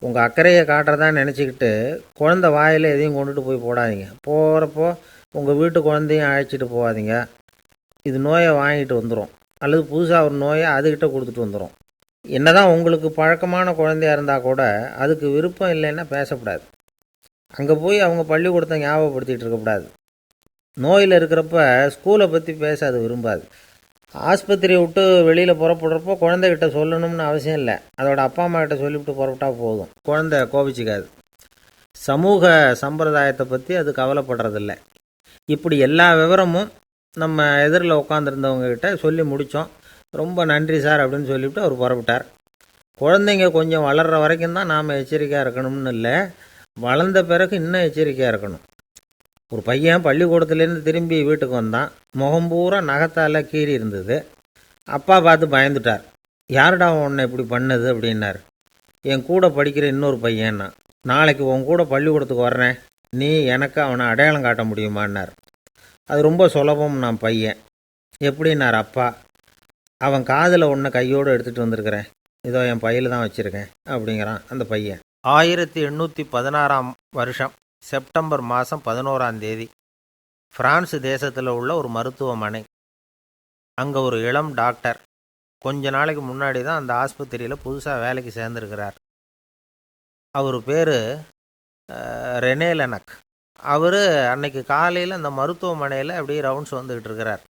உங்கள் அக்கறையை காட்டுறதா நினச்சிக்கிட்டு குழந்தை வாயில் எதையும் கொண்டுட்டு போய் போடாதீங்க. போகிறப்போ உங்கள் வீட்டு குழந்தையும் அழைச்சிட்டு போகாதீங்க. இது நோயை வாங்கிட்டு வந்துடும், அல்லது புதுசாக ஒரு நோயை அதுக்கிட்ட கொடுத்துட்டு வந்துடும். என்ன தான் உங்களுக்கு பழக்கமான குழந்தையாக இருந்தால் கூட அதுக்கு விருப்பம் இல்லைன்னா பேசக்கூடாது. அங்கே போய் அவங்க பள்ளிக்கூடத்தை ஞாபகப்படுத்திகிட்டு இருக்கக்கூடாது. நோயில் இருக்கிறப்ப ஸ்கூலை பற்றி பேச அது விரும்பாது. ஆஸ்பத்திரியை விட்டு வெளியில் புறப்படுறப்போ குழந்தைகிட்ட சொல்லணும்னு அவசியம் இல்லை. அதோட அப்பா அம்மா கிட்ட சொல்லிவிட்டு புறப்பட்டா போதும், குழந்தை கோபிச்சிக்காது. சமூக சம்பிரதாயத்தை பற்றி அது கவலைப்படுறதில்ல. இப்படி எல்லா விவரமும் நம்ம எதிரில் உட்காந்துருந்தவங்ககிட்ட சொல்லி முடித்தோம். ரொம்ப நன்றி சார் அப்படின்னு சொல்லிவிட்டு அவர் புறப்பட்டார். குழந்தைங்க கொஞ்சம் வளர்கிற வரைக்கும் தான் நாம் எச்சரிக்கையாக இருக்கணும்னு இல்லை, வளர்ந்த பிறகு இன்னும் எச்சரிக்கையாக இருக்கணும். ஒரு பையன் பள்ளிக்கூடத்துலேருந்து திரும்பி வீட்டுக்கு வந்தான். முகம் பூரா நகத்தால் கீறி இருந்தது. அப்பா பார்த்து பயந்துட்டார். யாருடா உன்னை இப்படி பண்ணது அப்படின்னார். என் கூட படிக்கிற இன்னொரு பையன்னா. நாளைக்கு உன் கூட பள்ளிக்கூடத்துக்கு வர்றேன், நீ எனக்கு அவனை அடையாளம் காட்ட முடியுமான்னார். அது ரொம்ப சுலபம் நான் பையன். எப்படின்னார் அப்பா. அவன் காதில் ஒன்று கையோடு எடுத்துகிட்டு வந்திருக்கிறேன், இதோ என் பையில் தான் வச்சுருக்கேன் அப்படிங்கிறான் அந்த பையன். 1816 வருஷம் செப்டம்பர் மாதம் 11 பிரான்ஸ் தேசத்தில் உள்ள ஒரு மருத்துவமனை. அங்கே ஒரு இளம் டாக்டர் கொஞ்ச நாளைக்கு முன்னாடி தான் அந்த ஆஸ்பத்திரியில் புதுசாக வேலைக்கு சேர்ந்துருக்கிறார். அவர் பேர் ரெனே லெனக். அவர் அன்னைக்கு காலையில் அந்த மருத்துவமனையில் அப்படியே ரவுண்ட்ஸ் வந்துக்கிட்டு இருக்கிறார்.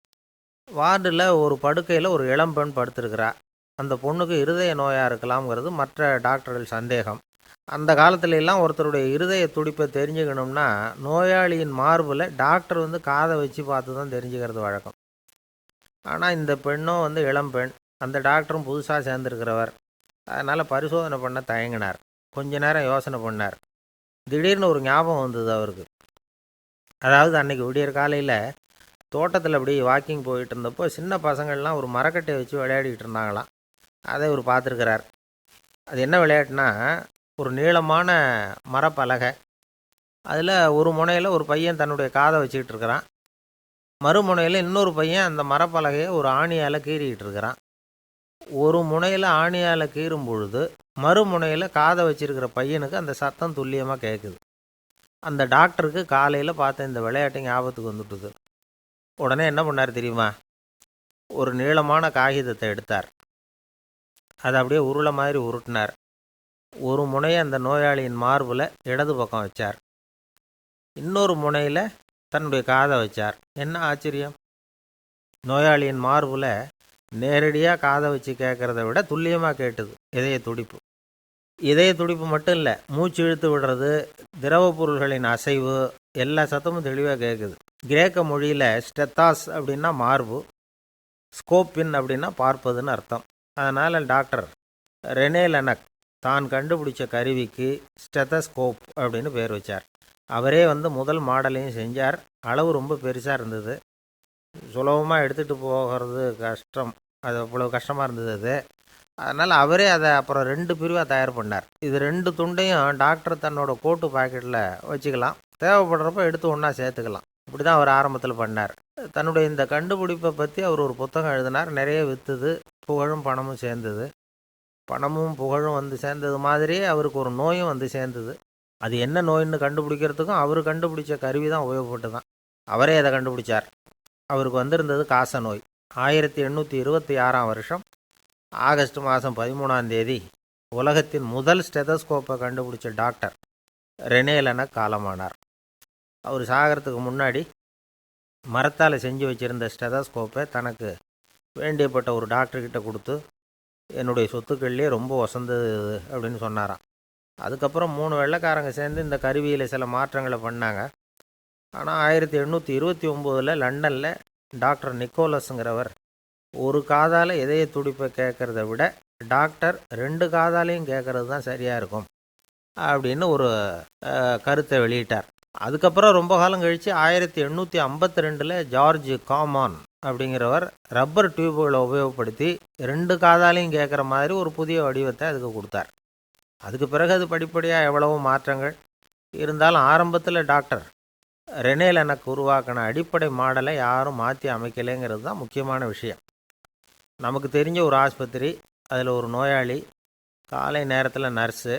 வார்டில் ஒரு படுக்கையில் ஒரு இளம்பெண் படுத்திருக்கிறார். அந்த பொண்ணுக்கு இருதய நோயாக இருக்கலாம்ங்கிறது மற்ற டாக்டர்கள் சந்தேகம். அந்த காலத்துல எல்லாம் ஒருத்தருடைய இருதய துடிப்பை தெரிஞ்சுக்கணும்னா நோயாளியின் மார்பில் டாக்டர் வந்து காதை வச்சு பார்த்து தான் தெரிஞ்சுக்கிறது வழக்கம். ஆனால் இந்த பெண்ணும் வந்து இளம் பெண், அந்த டாக்டரும் புதுசாக சேர்ந்துருக்கிறவர். அதனால் பரிசோதனை பண்ண தயங்கினார். கொஞ்ச நேரம் யோசனை பண்ணார். திடீர்னு ஒரு ஞாபகம் வந்தது அவருக்கு. அதாவது அன்னைக்கு விடியற் காலையில் தோட்டத்தில் அப்படி வாக்கிங் போயிட்டு இருந்தப்போ சின்ன பசங்கள்லாம் ஒரு மரக்கட்டையை வச்சு விளையாடிக்கிட்டு இருந்தாங்களாம். அதை இவர் பார்த்துருக்கிறார். அது என்ன விளையாட்டுனா, ஒரு நீளமான மரப்பலகை, அதில் ஒரு முனையில் ஒரு பையன் தன்னுடைய காதை வச்சுக்கிட்டு இருக்கிறான், மறுமுனையில் இன்னொரு பையன் அந்த மரப்பலகையை ஒரு ஆணியால் கீறிக்கிட்டு இருக்கிறான். ஒரு முனையில் ஆணியால் கீறும் பொழுது மறுமுனையில் காதை வச்சிருக்கிற பையனுக்கு அந்த சத்தம் துல்லியமாக கேட்குது. அந்த டாக்டருக்கு காலையில் பார்த்த இந்த விளையாட்டு ஞாபகத்துக்கு வந்துட்டுது. உடனே என்ன பண்ணார் தெரியுமா? ஒரு நீளமான காகிதத்தை எடுத்தார். அதை அப்படியே உருளை மாதிரி உருட்டினார். ஒரு முனையை அந்த நோயாளியின் மார்பில் இடது பக்கம் வச்சார், இன்னொரு முனையில் தன்னுடைய காதை வச்சார். என்ன ஆச்சரியம்! நோயாளியின் மார்பில் நேரடியாக காதை வச்சு கேட்குறத விட துல்லியமாக கேட்டுது இதய துடிப்பு. இதய துடிப்பு மட்டும் இல்லை, மூச்சு இழுத்து விடுறது, திரவ பொருள்களின் அசைவு, எல்லா சத்தமும் தெளிவாக கேட்குது. கிரேக்க மொழியில் ஸ்டெத்தாஸ் அப்படின்னா மார்பு, ஸ்கோப்பின் அப்படின்னா பார்ப்பதுன்னு அர்த்தம். அதனால் டாக்டர் ரெனே லெனக் தான் கண்டுபிடிச்ச கருவிக்கு ஸ்டெத்தஸ்கோப் அப்படின்னு பேர் வச்சார். அவரே வந்து முதல் மாடலையும் செஞ்சார். அளவு ரொம்ப பெருசாக இருந்தது, சுலபமாக எடுத்துகிட்டு போகிறது கஷ்டம், அது அவ்வளோ கஷ்டமாக இருந்தது அது. அதனால் அவரே அதை அப்புறம் 2 பிரிவாக தயார் பண்ணார். இது 2 துண்டையும் டாக்டர் தன்னோட கோட்டு பாக்கெட்டில் வச்சுக்கலாம், தேவைப்படுறப்ப எடுத்து ஒன்றா சேர்த்துக்கலாம். இப்படி தான் அவர் ஆரம்பத்தில் பண்ணார். தன்னுடைய இந்த கண்டுபிடிப்பை பற்றி அவர் ஒரு புத்தகம் எழுதினார். நிறைய விற்றுது, புகழும் பணமும் சேர்ந்தது. பணமும் புகழும் வந்து சேர்ந்தது மாதிரியே அவருக்கு ஒரு நோயும் வந்து சேர்ந்தது. அது என்ன நோயின்னு கண்டுபிடிக்கிறதுக்கும் அவர் கண்டுபிடிச்ச கருவி தான் உபயோகப்பட்டு தான். அவரே அதை கண்டுபிடிச்சார். அவருக்கு வந்திருந்தது காச நோய். 1826ஆம் வருஷம் ஆகஸ்ட் மாதம் 13ஆம் தேதி உலகத்தின் முதல் ஸ்டெதஸ்கோப்பை கண்டுபிடிச்ச டாக்டர் ரெனே லெனக் காலமானார். அவர் சாகிறதுக்கு முன்னாடி மரத்தால் செஞ்சு வச்சுருந்த ஸ்டெதஸ்கோப்பை தனக்கு வேண்டியப்பட்ட ஒரு டாக்டர்கிட்ட கொடுத்து, என்னுடைய சொத்துக்கள்லேயே ரொம்ப வசந்தது அப்படின்னு சொன்னாராம். அதுக்கப்புறம் 3 வெள்ளைக்காரங்க சேர்ந்து இந்த கருவியில் சில மாற்றங்களை பண்ணாங்க. ஆனால் 1829 லண்டனில் டாக்டர் நிக்கோலஸுங்கிறவர் ஒரு காதால் இதய துடிப்பை கேட்குறத விட டாக்டர் 2 காதாலையும் கேட்குறது தான் சரியாக இருக்கும் அப்படின்னு ஒரு கருத்தை வெளியிட்டார். அதுக்கப்புறம் ரொம்ப காலம் கழித்து 1852 ஜார்ஜ் காமான் அப்படிங்கிறவர் ரப்பர் டியூபுகளை உபயோகப்படுத்தி 2 காதாலையும் கேட்குற மாதிரி ஒரு புதிய வடிவத்தை அதுக்கு கொடுத்தார். அதுக்கு பிறகு அது படிப்படியாக எவ்வளவோ மாற்றங்கள் இருந்தாலும் ஆரம்பத்தில் டாக்டர் ரெனே லெனக் உருவாக்கின அடிப்படை மாடலை யாரும் மாற்றி அமைக்கலைங்கிறது தான் முக்கியமான விஷயம். நமக்கு தெரிஞ்ச ஒரு ஆஸ்பத்திரி, அதில் ஒரு நோயாளி, காலை நேரத்தில் நர்ஸு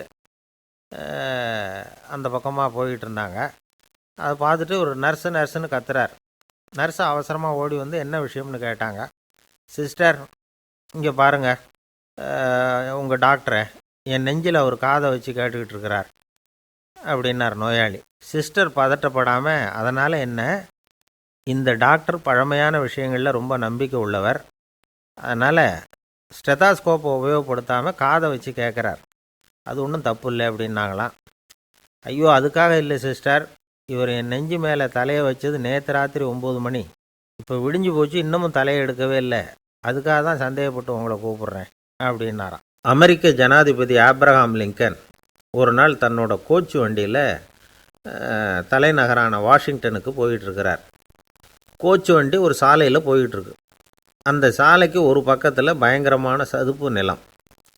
அந்த பக்கமாக போயிட்டு இருந்தாங்க. அதை பார்த்துட்டு ஒரு நர்ஸுன்னு கத்துறார். நர்ஸு அவசரமாக ஓடி வந்து என்ன விஷயம்னு கேட்டாங்க. சிஸ்டர், இங்கே பாருங்கள், உங்கள் டாக்டரை என் நெஞ்சில் ஒரு காதை வச்சு கேட்டுக்கிட்டு இருக்கிறார் அப்படின்னார் நோயாளி. சிஸ்டர் பதட்டப்படாமல், அதனால் என்ன, இந்த டாக்டர் பழமையான விஷயங்களில் ரொம்ப நம்பிக்கை உள்ளவர், அதனால் ஸ்டெதாஸ்கோப்பை உபயோகப்படுத்தாமல் காதை வச்சு கேட்குறார், அது ஒன்றும் தப்பு இல்லை அப்படின்னாங்களாம். ஐயோ, அதுக்காக இல்லை சிஸ்டர், இவர் என் நெஞ்சு மேலே தலையை வச்சது நேற்று ராத்திரி 9 மணி, இப்போ விடிஞ்சு போச்சு, இன்னமும் தலையை எடுக்கவே இல்லை, அதுக்காக தான் சந்தேகப்பட்டு உங்களை கூப்பிட்றேன் அப்படின்னாராம். அமெரிக்க ஜனாதிபதி ஆப்ரஹாம் லிங்கன் ஒரு நாள் தன்னோட கோச்சு வண்டியில் தலைநகரான வாஷிங்டனுக்கு போயிட்டுருக்கிறார். கோச்சு வண்டி ஒரு சாலையில் போயிட்டுருக்கு. அந்த சாலைக்கு ஒரு பக்கத்தில் பயங்கரமான சதுப்பு நிலம்.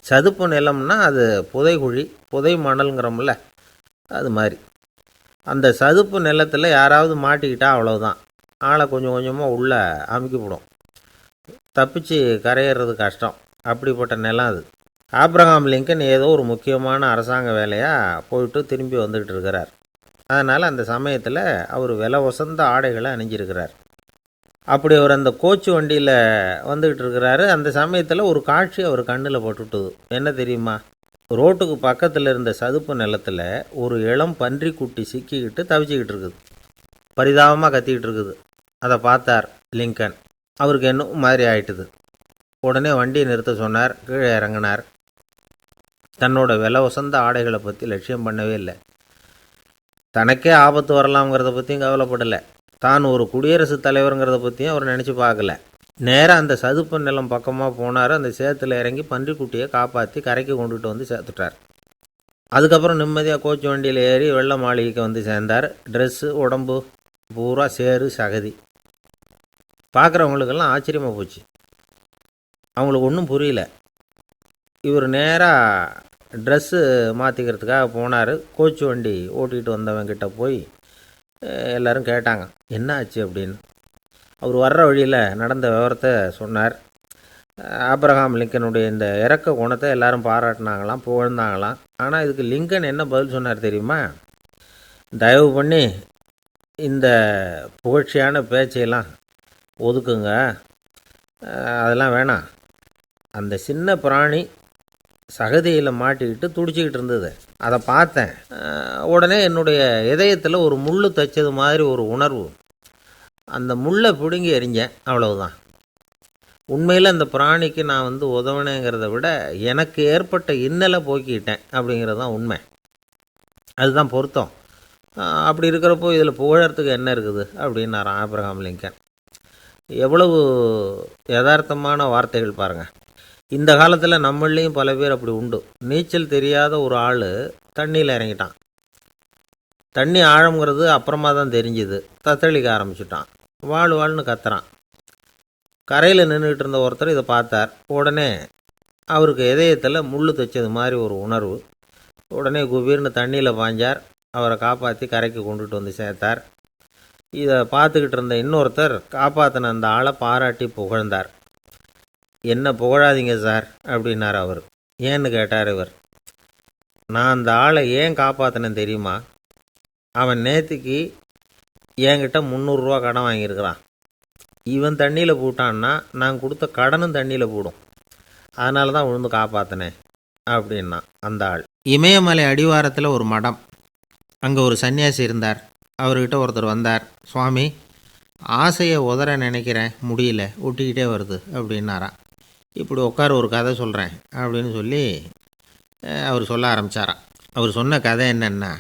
சதுப்பு நிலம்னா அது புதைகுழி, புதை மணல்ங்கிறோம்ல, அது மாதிரி. அந்த சதுப்பு நிலத்தில் யாராவது மாட்டிக்கிட்டா அவ்வளோதான், ஆளை கொஞ்சம் கொஞ்சமாக உள்ளே அமுக்கிவிடும், தப்பிச்சு கரையிறது கஷ்டம். அப்படிப்பட்ட நிலம் அது. ஆப்ரஹாம் லிங்கன் ஏதோ ஒரு முக்கியமான அரசாங்க வேலையாக போயிட்டு திரும்பி வந்துக்கிட்டு இருக்கிறார். அதனால் அந்த சமயத்தில் அவர் விலை உசந்த ஆடைகளை அணிஞ்சிருக்கிறார். அப்படி அவர் அந்த கோச்சு வண்டியில் வந்துக்கிட்டு இருக்கிறாரு. அந்த சமயத்தில் ஒரு காட்சி அவர் கண்ணில் போட்டுட்டுது. என்ன தெரியுமா? ரோட்டுக்கு பக்கத்தில் இருந்த சதுப்பு நிலத்தில் ஒரு இளம் பன்றிக்குட்டி சிக்கிக்கிட்டு தவிச்சிக்கிட்டு இருக்குது, பரிதாபமாக கத்திக்கிட்டு இருக்குது. அதை பார்த்தார் லிங்கன். அவருக்கு என்ன மாதிரி ஆயிட்டுது. உடனே வண்டியை நிறுத்த சொன்னார். கீழே இறங்கினார். தன்னோட விலை உசந்த ஆடைகளை பற்றி லட்சியம் பண்ணவே இல்லை. தனக்கே ஆபத்து வரலாம்ங்கிறத பற்றியும் கவலைப்படலை. தான் ஒரு குடியரசுத் தலைவருங்கிறத பற்றியும் அவர் நினச்சி பார்க்கல. நேராக அந்த சதுப்பு நிலம் பக்கமாக போனார். அந்த சேத்துல இறங்கி பன்றிக்குட்டியை காப்பாற்றி கரைக்கு கொண்டுட்டு வந்து சேர்த்துட்டார். அதுக்கப்புறம் நிம்மதியாக கோச்சு வண்டியில் ஏறி வெள்ளை மாளிகைக்கு வந்து சேர்ந்தார். ட்ரெஸ்ஸு உடம்பு பூரா சேறு சகதி. பார்க்குறவங்களுக்கெல்லாம் ஆச்சரியமாக போச்சு. அவங்களுக்கு ஒன்றும் புரியல. இவர் நேராக ட்ரெஸ்ஸு மாற்றிக்கிறதுக்காக போனார். கோச்சு வண்டி ஓட்டிகிட்டு வந்தவங்கிட்ட போய் எல்லோரும் கேட்டாங்க என்ன ஆச்சு அப்படின்னு. அவர் வர்ற வழியில் நடந்த விவரத்தை சொன்னார். ஆப்ரஹாம் லிங்கனுடைய இந்த இறக்க குணத்தை எல்லாரும் பாராட்டினாங்களாம், புகழ்ந்தாங்களாம். ஆனால் இதுக்கு லிங்கன் என்ன பதில் சொன்னார் தெரியுமா? தயவு பண்ணி இந்த புகழ்ச்சியான பேச்சையெல்லாம் ஒதுக்குங்க, அதெல்லாம் வேணாம். அந்த சின்ன பிராணி சகதியில் மாட்டிக்கிட்டு துடிச்சிக்கிட்டு இருந்தது, அதை பார்த்தேன். உடனே என்னுடைய இதயத்தில் ஒரு முள் தைச்சது மாதிரி ஒரு உணர்வு. அந்த முள்ளை பிடுங்கி எறிஞ்சேன், அவ்வளவுதான். உண்மையில் அந்த பிராணிக்கு நான் உதவினேங்கிறத விட எனக்கு ஏற்பட்ட இன்னலை போக்கிட்டேன் அப்படிங்கிறது தான் உண்மை. அதுதான் பொருத்தம். அப்படி இருக்கிறப்போ இதில் புகழறதுக்கு என்ன இருக்குது அப்படின்னாராம் ஆப்ரஹாம் லிங்கன். எவ்வளவு யதார்த்தமான வார்த்தைகள் பாருங்கள். இந்த காலத்தில் நம்மளையும் பல பேர் அப்படி உண்டு. நீச்சல் தெரியாத ஒரு ஆள் தண்ணியில் இறங்கிட்டான். தண்ணி ஆழங்கிறது அப்புறமா தான் தெரிஞ்சுது. தத்தளிக்க ஆரம்பிச்சிட்டான். வாழ்னு கத்துறான். கரையில் நின்றுக்கிட்டு இருந்த ஒருத்தர் இதை பார்த்தார். உடனே அவருக்கு இதயத்தில் முள் தைச்சது மாதிரி ஒரு உணர்வு. உடனே குபீர்னு தண்ணியில் பாய்ஞ்சார். அவரை காப்பாற்றி கரைக்கு கொண்டுட்டு வந்து சேர்த்தார். இதை பார்த்துக்கிட்டு இருந்த இன்னொருத்தர் காப்பாற்றின அந்த ஆளை பாராட்டி புகழ்ந்தார். என்ன புகழாதீங்க சார் அப்படின்னார் அவர். ஏன்னு கேட்டார் இவர். நான் அந்த ஆளை ஏன் காப்பாற்றினேன் தெரியுமா? அவன் நேற்றுக்கு என்கிட்ட 300 ரூபா கடன் வாங்கியிருக்கிறான். இவன் தண்ணியில் போட்டான்னா நான் கொடுத்த கடனும் தண்ணியில் போடும். அதனால தான் விழுந்து காப்பாற்றினேன் அப்படின்னா அந்த ஆள். இமயமலை அடிவாரத்தில் ஒரு மடம். அங்கே ஒரு சன்னியாசி இருந்தார். அவர்கிட்ட ஒருத்தர் வந்தார். சுவாமி, ஆசையை உதற நினைக்கிறேன், முடியல, ஒட்டிக்கிட்டே வருது அப்படின்னாராம். இப்படி உட்கார ஒரு கதை சொல்கிறேன் அப்படின்னு சொல்லி அவர் சொல்ல ஆரம்பித்தாராம். அவர் சொன்ன கதை என்னென்னா,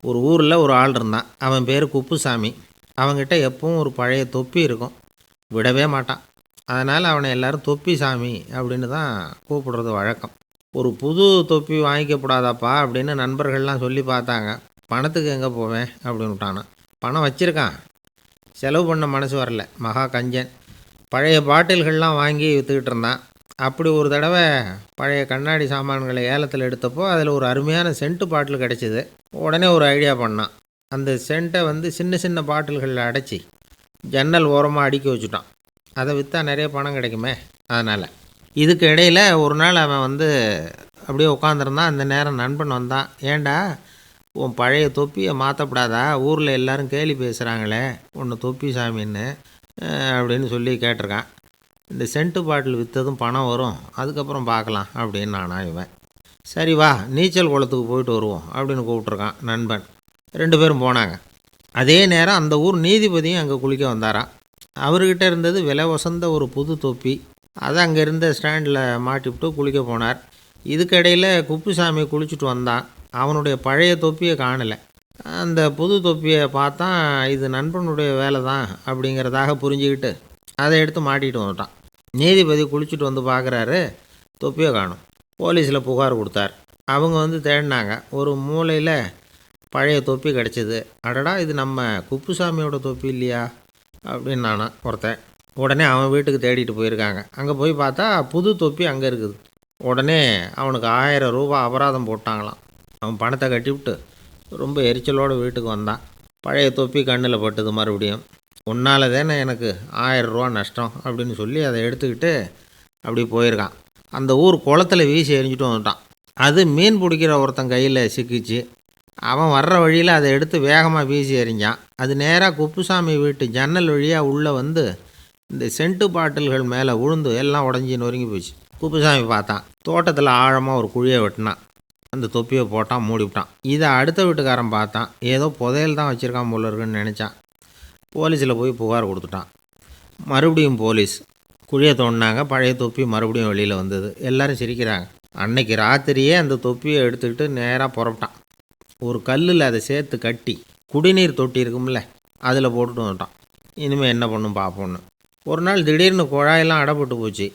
ஒரு ஊரில் ஒரு ஆள் இருந்தான். அவன் பேர் குப்புசாமி. அவன்கிட்ட எப்பவும் ஒரு பழைய தொப்பி இருக்கும், விடவே மாட்டான். அதனால் அவனை எல்லோரும் தொப்பி சாமி அப்படின்னு தான் கூப்பிடுறது வழக்கம். ஒரு புது தொப்பி வாங்கிக்கப்படாதாப்பா அப்படின்னு நண்பர்கள்லாம் சொல்லி பார்த்தாங்க. பணத்துக்கு எங்கே போவேன் அப்படின்னு விட்டானான். பணம் வச்சுருக்கான், செலவு பண்ண மனசு வரல. மகா கஞ்சன். பழைய பாட்டில்கள்லாம் வாங்கி விற்றுக்கிட்டு இருந்தான். அப்படி ஒரு தடவை பழைய கண்ணாடி சாமான்களை ஏலத்தில் எடுத்தப்போ அதில் ஒரு அருமையான சென்ட்டு பாட்டில் கிடச்சிது. உடனே ஒரு ஐடியா பண்ணான். அந்த சென்ட்டை சின்ன சின்ன பாட்டில்களில் அடைச்சி ஜன்னல் ஓரமாக அடுக்கி வச்சுட்டான். அதை விற்றா நிறைய பணம் கிடைக்குமே. அதனால் இதுக்கு இடையில் ஒரு நாள் அவன் அப்படியே உட்காந்துருந்தான். அந்த நேரம் நண்பன் வந்தான். ஏண்டா, உன் பழைய தொப்பியை மாற்றப்படாதா? ஊரில் எல்லோரும் கேலி பேசுகிறாங்களே ஒன்று தொப்பி சாமின்னு அப்படின்னு சொல்லி கேட்டிருக்கான். இந்த சென்ட்டு பாட்டில் விற்றதும் பணம் வரும், அதுக்கப்புறம் பார்க்கலாம் அப்படின்னு நானா இவன். சரி வா, நீச்சல் குளத்துக்கு போயிட்டு வருவோம் அப்படின்னு கூப்பிட்ருக்கான் நண்பன். 2 பேரும் போனாங்க. அதே நேரம் அந்த ஊர் நீதிபதியும் அங்கே குளிக்க வந்தாராம். அவர்கிட்ட இருந்தது விலை உசந்த ஒரு புது தொப்பி. அதை அங்கே இருந்த ஸ்டாண்டில் மாட்டிவிட்டு குளிக்க போனார். இதுக்கிடையில் குப்புசாமி குளிச்சுட்டு வந்தான். அவனுடைய பழைய தொப்பியை காணலை. அந்த புது தொப்பியை பார்த்தா இது நண்பனுடைய வேலை தான் அப்படிங்கிறதாக புரிஞ்சுக்கிட்டு அதை எடுத்து மாட்டிகிட்டு வந்துட்டான். நீதிபதி குளிச்சுட்டு வந்து பார்க்குறாரு, தொப்பியை காணும். போலீஸில் புகார் கொடுத்தார். அவங்க தேடினாங்க. ஒரு மூலையில் பழைய தொப்பி கிடச்சிது. அடடா, இது நம்ம குப்புசாமியோட தொப்பி இல்லையா அப்படின்னு நானா ஒருத்தன். உடனே அவன் வீட்டுக்கு தேடிட்டு போயிருக்காங்க. அங்கே போய் பார்த்தா புது தொப்பி அங்கே இருக்குது. உடனே அவனுக்கு 1000 ரூபா அபராதம் போட்டாங்களாம். அவன் பணத்தை கட்டிவிட்டு ரொம்ப எரிச்சலோடு வீட்டுக்கு வந்தான். பழைய தொப்பி கண்ணில் பட்டுது. மறுபடியும் உன்னால் தானே எனக்கு 1000 ரூபா நஷ்டம் அப்படின்னு சொல்லி அதை எடுத்துக்கிட்டு அப்படி போயிருக்கான். அந்த ஊர் குளத்தில் வீசி எரிஞ்சிட்டு வந்துட்டான். அது மீன் பிடிக்கிற ஒருத்தன் கையில் சிக்கிச்சு. அவன் வர்ற வழியில் அதை எடுத்து வேகமாக வீசி எறிஞ்சான். அது நேராக குப்புசாமி வீட்டு ஜன்னல் வழியாக உள்ளே இந்த சென்ட்டு பாட்டில்கள் மேலே விழுந்து எல்லாம் உடஞ்சி நொறுங்கி போச்சு. குப்புசாமி பார்த்தான். தோட்டத்தில் ஆழமாக ஒரு குழியை வெட்டினான். அந்த தொப்பியை போட்டான், மூடிவிட்டான். இதை அடுத்த வீட்டுக்காரன் பார்த்தான். ஏதோ புதையல் தான் வச்சுருக்கான் போல இருக்குன்னு நினச்சான். போலீஸில் போய் புகார் கொடுத்துட்டான். மறுபடியும் போலீஸ் குழியை தோண்டினாங்க. பழைய தொப்பி மறுபடியும் வெளியில் வந்தது. எல்லோரும் சிரிக்கிறாங்க. அன்னைக்கு ராத்திரியே அந்த தொப்பியை எடுத்துக்கிட்டு நேராக புறப்பட்டான். ஒரு கல்லில் அதை சேர்த்து கட்டி குடிநீர் தொட்டி இருக்கும்ல, அதில் போட்டுட்டு வந்துட்டான். இனிமேல் என்ன பண்ணும் பார்ப்போன்னு. ஒரு நாள் திடீர்னு குழாயெல்லாம் அடைப்பட்டு போச்சு.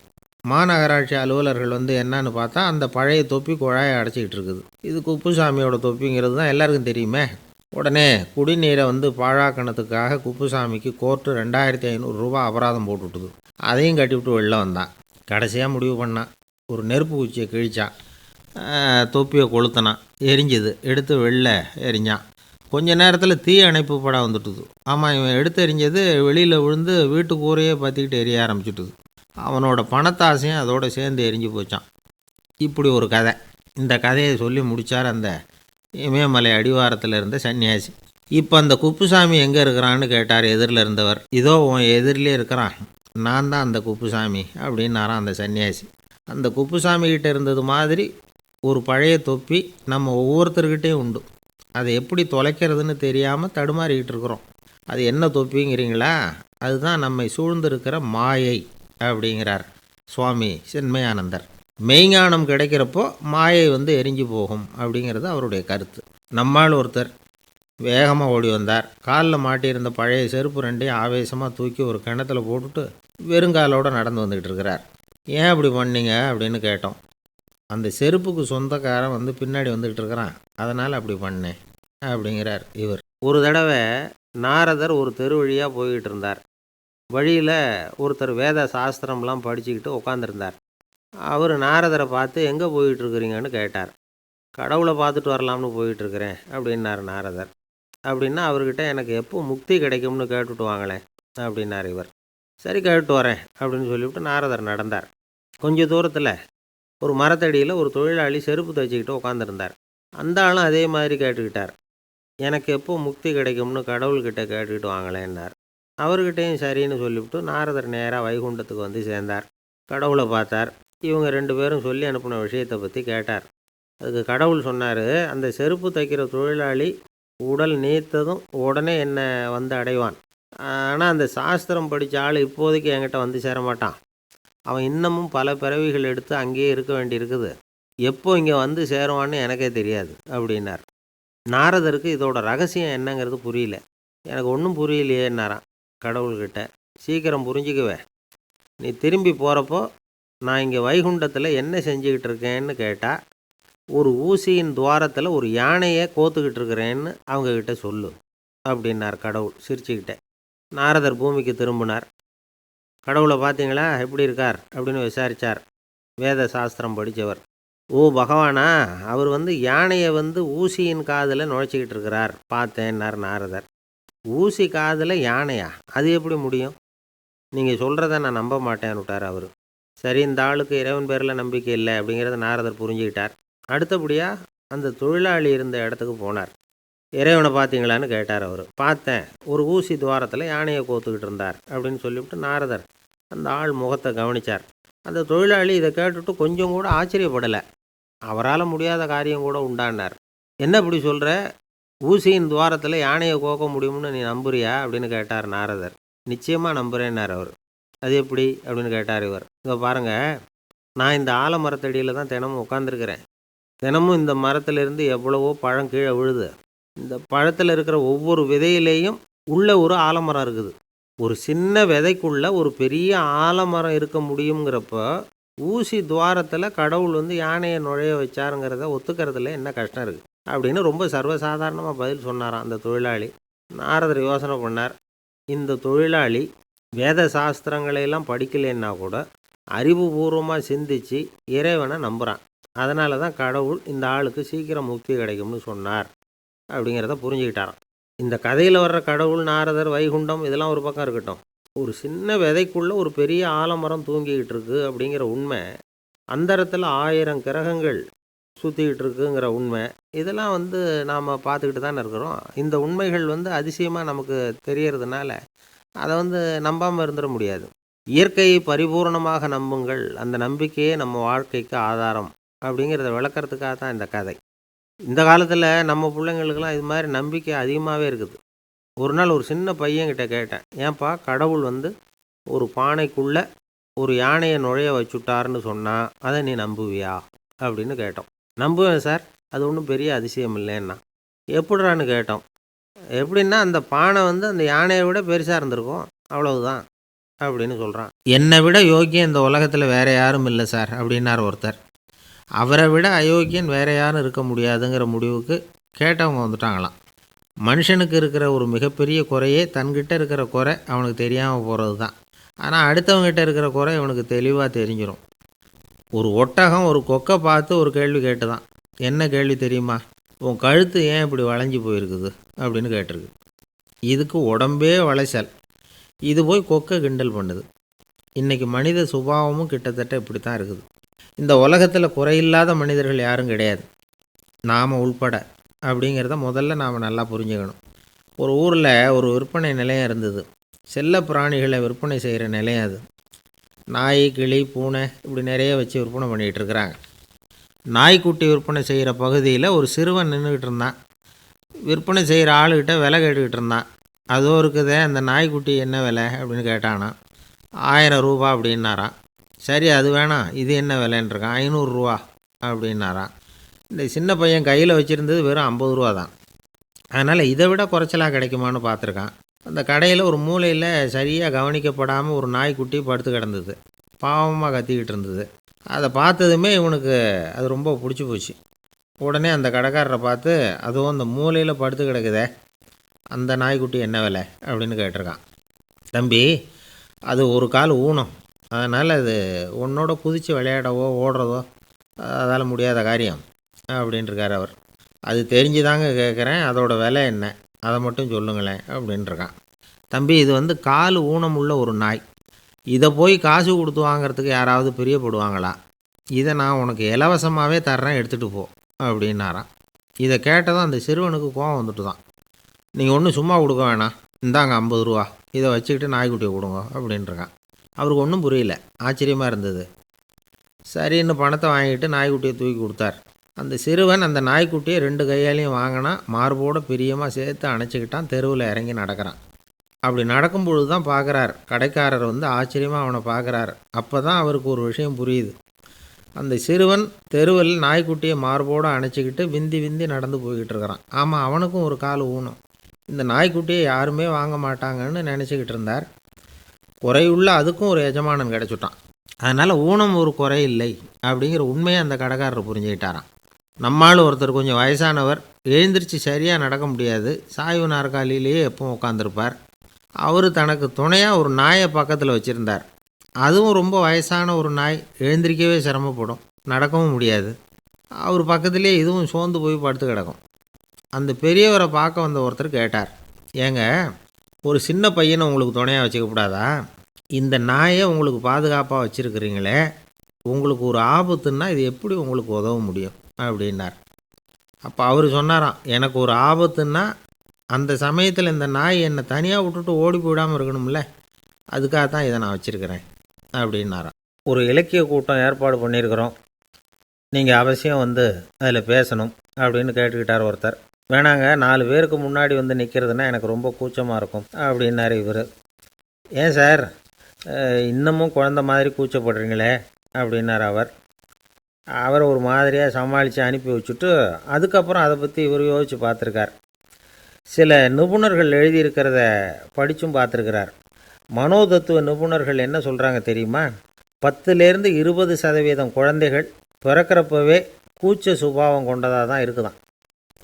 மாநகராட்சி அலுவலர்கள் வந்து என்னன்னு பார்த்தா அந்த பழைய தொப்பி குழாயை அடைச்சிக்கிட்டு இருக்குது. இது குப்புசாமியோட தொப்பிங்கிறது தான் எல்லாருக்கும் தெரியுமே. உடனே குடிநீரை வந்து பாழாக்கணத்துக்காக குப்புசாமிக்கு கோர்ட்டு 2500 ரூபா அபராதம் போட்டுவிட்டுது. அதையும் கட்டிவிட்டு வெளில வந்தான். கடைசியாக முடிவு பண்ணான். ஒரு நெருப்பு குச்சியை கிழிச்சான், தொப்பியை கொளுத்தினான், எரிஞ்சுது. எடுத்து வெளில எரிஞ்சான். கொஞ்ச நேரத்தில் தீ அணைப்பு படம் வந்துட்டுது. ஆமாம், இவன் எடுத்து எரிஞ்சது வெளியில் விழுந்து வீட்டு கூரையே பற்றிக்கிட்டு எரிய ஆரம்பிச்சுட்டுது. அவனோட பணத்தாசையும் அதோடு சேர்ந்து எரிஞ்சு போச்சான். இப்படி ஒரு கதை. இந்த கதையை சொல்லி முடித்தார் அந்த இமயமலை அடிவாரத்தில் இருந்த சன்னியாசி. இப்போ அந்த குப்புசாமி எங்கே இருக்கிறான்னு கேட்டார் எதிரில் இருந்தவர். இதோ உன் எதிரிலே இருக்கிறான், நான் தான் அந்த குப்புசாமி அப்படின்னாரான் அந்த சன்னியாசி. அந்த குப்புசாமிகிட்ட இருந்தது மாதிரி ஒரு பழைய தொப்பி நம்ம ஒவ்வொருத்தர்கிட்டையும் உண்டு. அதை எப்படி தொலைக்கிறதுன்னு தெரியாமல் தடுமாறிக்கிட்டு இருக்கிறோம். அது என்ன தொப்பிங்கிறீங்களா? அதுதான் நம்மை சூழ்ந்திருக்கிற மாயை அப்படிங்கிறார் சுவாமி சின்மயானந்தர். மெய்ஞானம் கிடைக்கிறப்போ மாயை வந்து எரிஞ்சு போகும் அப்படிங்கிறது அவருடைய கருத்து. நம்மால் ஒருத்தர் வேகமாக ஓடி வந்தார். காலில் மாட்டியிருந்த பழைய செருப்பு ரெண்டையும் ஆவேசமாக தூக்கி ஒரு கிணத்துல போட்டுட்டு வெறுங்காலோடு நடந்து வந்துக்கிட்டு இருக்கிறார். ஏன் அப்படி பண்ணீங்க அப்படின்னு கேட்டோம். அந்த செருப்புக்கு சொந்தக்காரன் வந்து பின்னாடி வந்துக்கிட்டு இருக்கிறான், அதனால் அப்படி பண்ணேன் அப்படிங்கிறார் இவர். ஒரு தடவை நாரதர் ஒரு தெரு வழியாக போய்கிட்டு இருந்தார். வழியில் ஒருத்தர் வேத சாஸ்திரம்லாம் படிச்சுக்கிட்டு உட்காந்துருந்தார். அவர் நாரதரை பார்த்து எங்கே போயிட்டுருக்குறீங்கன்னு கேட்டார். கடவுளை பார்த்துட்டு வரலாம்னு போயிட்டுருக்கிறேன் அப்படின்னார் நாரதர். அப்படின்னா அவர்கிட்ட எனக்கு எப்போ முக்தி கிடைக்கும்னு கேட்டுட்டு வாங்களேன் அப்படின்னார் இவர். சரி, கேட்டு வரேன் அப்படின்னு சொல்லிவிட்டு நாரதர் நடந்தார். கொஞ்சம் தூரத்தில் ஒரு மரத்தடியில் ஒரு தொழிலாளி செருப்பு தைச்சிக்கிட்டு உட்காந்துருந்தார். அந்த ஆளும் அதே மாதிரி கேட்டுக்கிட்டார். எனக்கு எப்போ முக்தி கிடைக்கும்னு கடவுள்கிட்ட கேட்டுக்கிட்டு வாங்களேன்னார். அவர்கிட்டையும் சரின்னு சொல்லிவிட்டு நாரதர் நேராக வைகுண்டத்துக்கு வந்து சேர்ந்தார். கடவுளை பார்த்தார். இவங்க 2 பேரும் சொல்லி அனுப்பின விஷயத்தை பற்றி கேட்டார். அதுக்கு கடவுள் சொன்னார், அந்த செருப்பு தைக்கிற தொழிலாளி உடல் நீத்ததும் உடனே என்னை வந்து அடைவான். ஆனால் அந்த சாஸ்திரம் படித்த ஆள் இப்போதைக்கு என்கிட்ட வந்து சேரமாட்டான். அவன் இன்னமும் பல பிறவிகள் எடுத்து அங்கேயே இருக்க வேண்டியிருக்குது. எப்போ இங்கே வந்து சேருவான்னு எனக்கே தெரியாது அப்படின்னார். நாரதருக்கு இதோட ரகசியம் என்னங்கிறது புரியல. எனக்கு ஒன்றும் புரியலையேன்னாரான் கடவுள்கிட்ட. சீக்கிரம் புரிஞ்சுக்குவேன், நீ திரும்பி போகிறப்போ நான் இங்கே வைகுண்டத்தில் என்ன செஞ்சுக்கிட்டு இருக்கேன்னு கேட்டால், ஒரு ஊசியின் துவாரத்தில் ஒரு யானையை கோத்துக்கிட்டு இருக்கிறேன்னு அவங்கக்கிட்ட சொல்லு அப்படின்னார் கடவுள் சிரிச்சுக்கிட்டே. நாரதர் பூமிக்கு திரும்பினார். கடவுளை பார்த்தீங்களா, எப்படி இருக்கார் அப்படின்னு விசாரித்தார் வேத சாஸ்திரம் படித்தவர். ஓ பகவானா, அவர் வந்து யானையை வந்து ஊசியின் காதில் நுழைச்சிக்கிட்டு இருக்கிறார் பார்த்தேன்னார் நாரதர். ஊசி காதில் யானையா? அது எப்படி முடியும்? நீங்கள் சொல்கிறத நான் நம்ப மாட்டேன்னு விட்டார் அவர். சரி, இந்த ஆளுக்கு இறைவன் பேரில் நம்பிக்கை இல்லை அப்படிங்கிறத நாரதர் புரிஞ்சுக்கிட்டார். அடுத்தபடியாக அந்த தொழிலாளி இருந்த இடத்துக்கு போனார். இறைவனை பார்த்தீங்களான்னு கேட்டார் அவர். பார்த்தேன், ஒரு ஊசி துவாரத்தில் யானையை கோத்துக்கிட்டு இருந்தார் அப்படின்னு சொல்லிவிட்டு நாரதர் அந்த ஆள் முகத்தை கவனித்தார். அந்த தொழிலாளி இதை கேட்டுட்டு கொஞ்சம் கூட ஆச்சரியப்படலை. அவரால் முடியாத காரியம் கூட உண்டானார். என்ன இப்படி சொல்கிற, ஊசியின் துவாரத்தில் யானையை கோக்க முடியும்னு நீ நம்புறியா அப்படின்னு கேட்டார் நாரதர். நிச்சயமாக நம்புகிறேன்னார் அவர். அது எப்படி அப்படின்னு கேட்டார் இவர். இங்கே பாருங்கள், நான் இந்த ஆலமரத்தடியில் தான் தினமும் உட்காந்துருக்கிறேன். தினமும் இந்த மரத்திலிருந்து எவ்வளவோ பழம் கீழே விழுது. இந்த பழத்தில் இருக்கிற ஒவ்வொரு விதையிலேயும் உள்ள ஒரு ஆலமரம் இருக்குது. ஒரு சின்ன விதைக்குள்ள ஒரு பெரிய ஆலமரம் இருக்க முடியுங்கிறப்போ ஊசி துவாரத்தில் கடவுள் வந்து யானையை நுழைய வச்சாருங்கிறத ஒத்துக்கிறதுல என்ன கஷ்டம் இருக்குது அப்படின்னு ரொம்ப சர்வசாதாரணமாக பதில் சொன்னாராம் அந்த தொழிலாளி. நாரதர் யோசனை பண்ணார். இந்த தொழிலாளி வேத சாஸ்திரங்களையெல்லாம் படிக்கலைன்னா கூட அறிவுபூர்வமாக சிந்தித்து இறைவனை நம்புகிறான். அதனால தான் கடவுள் இந்த ஆளுக்கு சீக்கிரம் முக்தி கிடைக்கும்னு சொன்னார் அப்படிங்கிறத புரிஞ்சுக்கிட்டாராம். இந்த கதையில் வர்ற கடவுள், நாரதர், வைகுண்டம் இதெல்லாம் ஒரு பக்கம் இருக்கட்டும், ஒரு சின்ன விதைக்குள்ளே ஒரு பெரிய ஆலமரம் தூங்கிக்கிட்டு இருக்கு அப்படிங்கிற உண்மை, அந்தரத்தில் 1000 கிரகங்கள் சுற்றிக்கிட்டு இருக்குங்கிற உண்மை, இதெல்லாம் வந்து நாம் பார்த்துக்கிட்டு தானே இருக்கிறோம். இந்த உண்மைகள் வந்து அதிசயமாக நமக்கு தெரியறதுனால அதை வந்து நம்பாமல் இருந்துட முடியாது. இயற்கையை பரிபூர்ணமாக நம்புங்கள், அந்த நம்பிக்கையே நம்ம வாழ்க்கைக்கு ஆதாரம் அப்படிங்கிறத விளக்கறதுக்காக தான் இந்த கதை. இந்த காலத்தில் நம்ம பிள்ளைங்களுக்கெல்லாம் இது மாதிரி நம்பிக்கை அதிகமாகவே இருக்குது. ஒரு நாள் ஒரு சின்ன பையன்கிட்ட கேட்டேன், ஏன்பா கடவுள் வந்து ஒரு பானைக்குள்ளே ஒரு யானையை நுழைய வச்சுட்டாருன்னு சொன்னால் அதை நீ நம்புவியா அப்படின்னு கேட்டோம். நம்புவேன் சார், அது ஒன்றும் பெரிய அதிசயம் இல்லைன்னா. எப்படிறான்னு கேட்டோம். எப்படின்னா அந்த பானை வந்து அந்த யானையை விட பெருசாக இருந்திருக்கும், அவ்வளவுதான் அப்படின்னு சொல்கிறான். என்னை விட யோக்கியம் இந்த உலகத்தில் வேற யாரும் இல்லை சார் அப்படின்னார் ஒருத்தர். அவரை விட அயோக்கியன் வேற யாரும் இருக்க முடியாதுங்கிற முடிவுக்கு கேட்டவங்க வந்துட்டாங்களாம். மனுஷனுக்கு இருக்கிற ஒரு மிகப்பெரிய குறையே தன்கிட்ட இருக்கிற குறை அவனுக்கு தெரியாமல் போகிறது தான். ஆனால் அடுத்தவங்ககிட்ட இருக்கிற குறை இவனுக்கு தெளிவாக தெரிஞ்சிடும். ஒரு ஒட்டகம் ஒரு கொக்கை பார்த்து ஒரு கேள்வி கேட்டுதான். என்ன கேள்வி தெரியுமா? உன் கழுத்து ஏன் இப்படி வளைஞ்சி போயிருக்குது அப்படின்னு கேட்டிருக்கு. இதுக்கு உடம்பே வளைச்சல். இது போய் கொக்கை கிண்டல் பண்ணுது. இன்றைக்கி மனித சுபாவமும் கிட்டத்தட்ட இப்படி தான் இருக்குது. இந்த உலகத்தில் குறையில்லாத மனிதர்கள் யாரும் கிடையாது, நாம் உள்பட. அப்படிங்கிறத முதல்ல நாம் நல்லா புரிஞ்சுக்கணும். ஒரு ஊரில் ஒரு விற்பனை நிலையம் இருந்தது. செல்ல பிராணிகளை விற்பனை செய்கிற நிலையம் அது. நாய், கிளி, பூனை இப்படி நிறைய வச்சு விற்பனை பண்ணிகிட்டு இருக்கிறாங்க. நாய்க்குட்டி விற்பனை செய்கிற பகுதியில் ஒரு சிறுவன் நின்றுக்கிட்டு இருந்தான். விற்பனை செய்கிற ஆளுகிட்ட விலை கேட்டுக்கிட்டு இருந்தான். அதோ இருக்குதே அந்த நாய்க்குட்டி என்ன விலை அப்படின்னு கேட்டானா. 1000 ரூபா அப்படின்னாரான். சரி, அது வேணாம், இது என்ன விலைன்றிருக்கான். 500 ரூபா அப்படின்னாரான். இந்த சின்ன பையன் கையில் வச்சுருந்தது வெறும் 50 ரூபா தான். அதனால் இதை விட குறைச்சலாக கிடைக்குமான்னு பார்த்துருக்கான். அந்த கடையில் ஒரு மூலையில் சரியாக கவனிக்கப்படாமல் ஒரு நாய்க்குட்டி படுத்து கிடந்தது. பாவமாக கத்திக்கிட்டு இருந்தது. அதை பார்த்ததுமே இவனுக்கு அது ரொம்ப பிடிச்சி போச்சு. உடனே அந்த கடைக்காரரை பார்த்து, அதுவும் அந்த மூலையில் படுத்து கிடக்குதே அந்த நாய்க்குட்டி என்ன விலை அப்படின்னு கேட்டிருக்கான். தம்பி, அது ஒரு கால் ஊனம், அதனால் அது உன்னோட குதித்து விளையாடவோ ஓடுறதோ அதால் முடியாத காரியம் அப்படின்ட்டுருக்கார் அவர். அது தெரிஞ்சுதாங்க கேட்குறேன், அதோட விலை என்ன அதை மட்டும் சொல்லுங்களேன் அப்படின்ட்டுருக்கான். தம்பி, இது வந்து கால் ஊனம் உள்ள ஒரு நாய். இதை போய் காசு கொடுத்து வாங்கிறதுக்கு யாராவது பிரியப்படுவாங்களா? இதை நான் உனக்கு இலவசமாகவே தர்றேன், எடுத்துகிட்டு போ அப்படின்னாரான். இதை கேட்டதும் அந்த சிறுவனுக்கு கோவம் வந்துட்டு தான். நீங்கள் ஒன்றும் சும்மா கொடுக்க வேணாம், இந்தாங்க 50 ரூபா, இதை வச்சுக்கிட்டு நாய்க்குட்டியை கொடுங்க அப்படின்ட்டுருக்கான். அவருக்கு ஒன்றும் புரியல, ஆச்சரியமாக இருந்தது. சரின்னு பணத்தை வாங்கிட்டு நாய்க்குட்டியை தூக்கி கொடுத்தார். அந்த சிறுவன் அந்த நாய்க்குட்டியை 2 கையாலையும் வாங்கினா, மார்போடு பிரியமாக சேர்த்து அணைச்சிக்கிட்டான். தெருவில் இறங்கி நடக்கிறான். அப்படி நடக்கும்பொழுது தான் பார்க்குறார், கடைக்காரர் வந்து ஆச்சரியமாக அவனை பார்க்குறார். அப்போ தான் அவருக்கு ஒரு விஷயம் புரியுது. அந்த சிறுவன் தெருவில் நாய்க்குட்டியை மார்போடு அணைச்சிக்கிட்டு விந்தி விந்தி நடந்து போய்கிட்டு இருக்கிறான். ஆமாம், அவனுக்கும் ஒரு கால் ஊனம். இந்த நாய்க்குட்டியை யாருமே வாங்க மாட்டாங்கன்னு நினச்சிக்கிட்டு இருந்தார். குறையுள்ள அதுக்கும் ஒரு எஜமானன் கிடச்சிட்டான். அதனால் ஊனம் ஒரு குறை இல்லை அப்படிங்கிற உண்மையை அந்த கடைக்காரர் புரிஞ்சுக்கிட்டாரான். நம்மால் ஒருத்தர் கொஞ்சம் வயசானவர், எழுந்திரிச்சு சரியாக நடக்க முடியாது, சாய்வு நாற்காலியிலேயே எப்பவும் உட்காந்துருப்பார். அவர் தனக்கு துணையாக ஒரு நாயை பக்கத்தில் வச்சுருந்தார். அதுவும் ரொம்ப வயசான ஒரு நாய், எழுந்திரிக்கவே சிரமப்படும், நடக்கவும் முடியாது. அவர் பக்கத்துலேயே இதுவும் சோர்ந்து போய் படுத்து கிடக்கும். அந்த பெரியவரை பார்க்க வந்த ஒருத்தர் கேட்டார், ஏங்க, ஒரு சின்ன பையனை உங்களுக்கு துணையாக வச்சுக்கப்படாதா? இந்த நாயை உங்களுக்கு பாதுகாப்பாக வச்சுருக்கிறீங்களே, உங்களுக்கு ஒரு ஆபத்துன்னா இது எப்படி உங்களுக்கு உதவ முடியும் அப்படின்னார். அப்போ அவர் சொன்னாராம், எனக்கு ஒரு ஆபத்துன்னா அந்த சமயத்தில் இந்த நாய் என்னை தனியாக விட்டுட்டு ஓடி போயிடாமல் இருக்கணும்ல, அதுக்காக தான் இதை நான் வச்சுருக்கிறேன் அப்படின்னாராம். ஒரு இலக்கிய கூட்டம் ஏற்பாடு பண்ணியிருக்கிறோம், நீங்கள் அவசியம் வந்து அதில் பேசணும் அப்படின்னு கேட்டுக்கிட்டார் ஒருத்தர். வேணாங்க, 4 பேருக்கு முன்னாடி வந்து நிற்கிறதுனா எனக்கு ரொம்ப கூச்சமாக இருக்கும் அப்படின்னார் இவர். ஏன் சார், இன்னமும் குழந்த மாதிரி கூச்சப்படுறீங்களே அப்படின்னார் அவர். அவரை ஒரு மாதிரியாக சமாளித்து அனுப்பி வச்சுட்டு அதுக்கப்புறம் அதை பற்றி இவர் யோசித்து பார்த்துருக்கார். சில நிபுணர்கள் எழுதியிருக்கிறத படித்தும் பார்த்துருக்கிறார். மனோதத்துவ நிபுணர்கள் என்ன சொல்கிறாங்க தெரியுமா? 10லேருந்து 20% குழந்தைகள் பிறக்கிறப்பவே கூச்ச சுபாவம் கொண்டதாக தான் இருக்குதான்.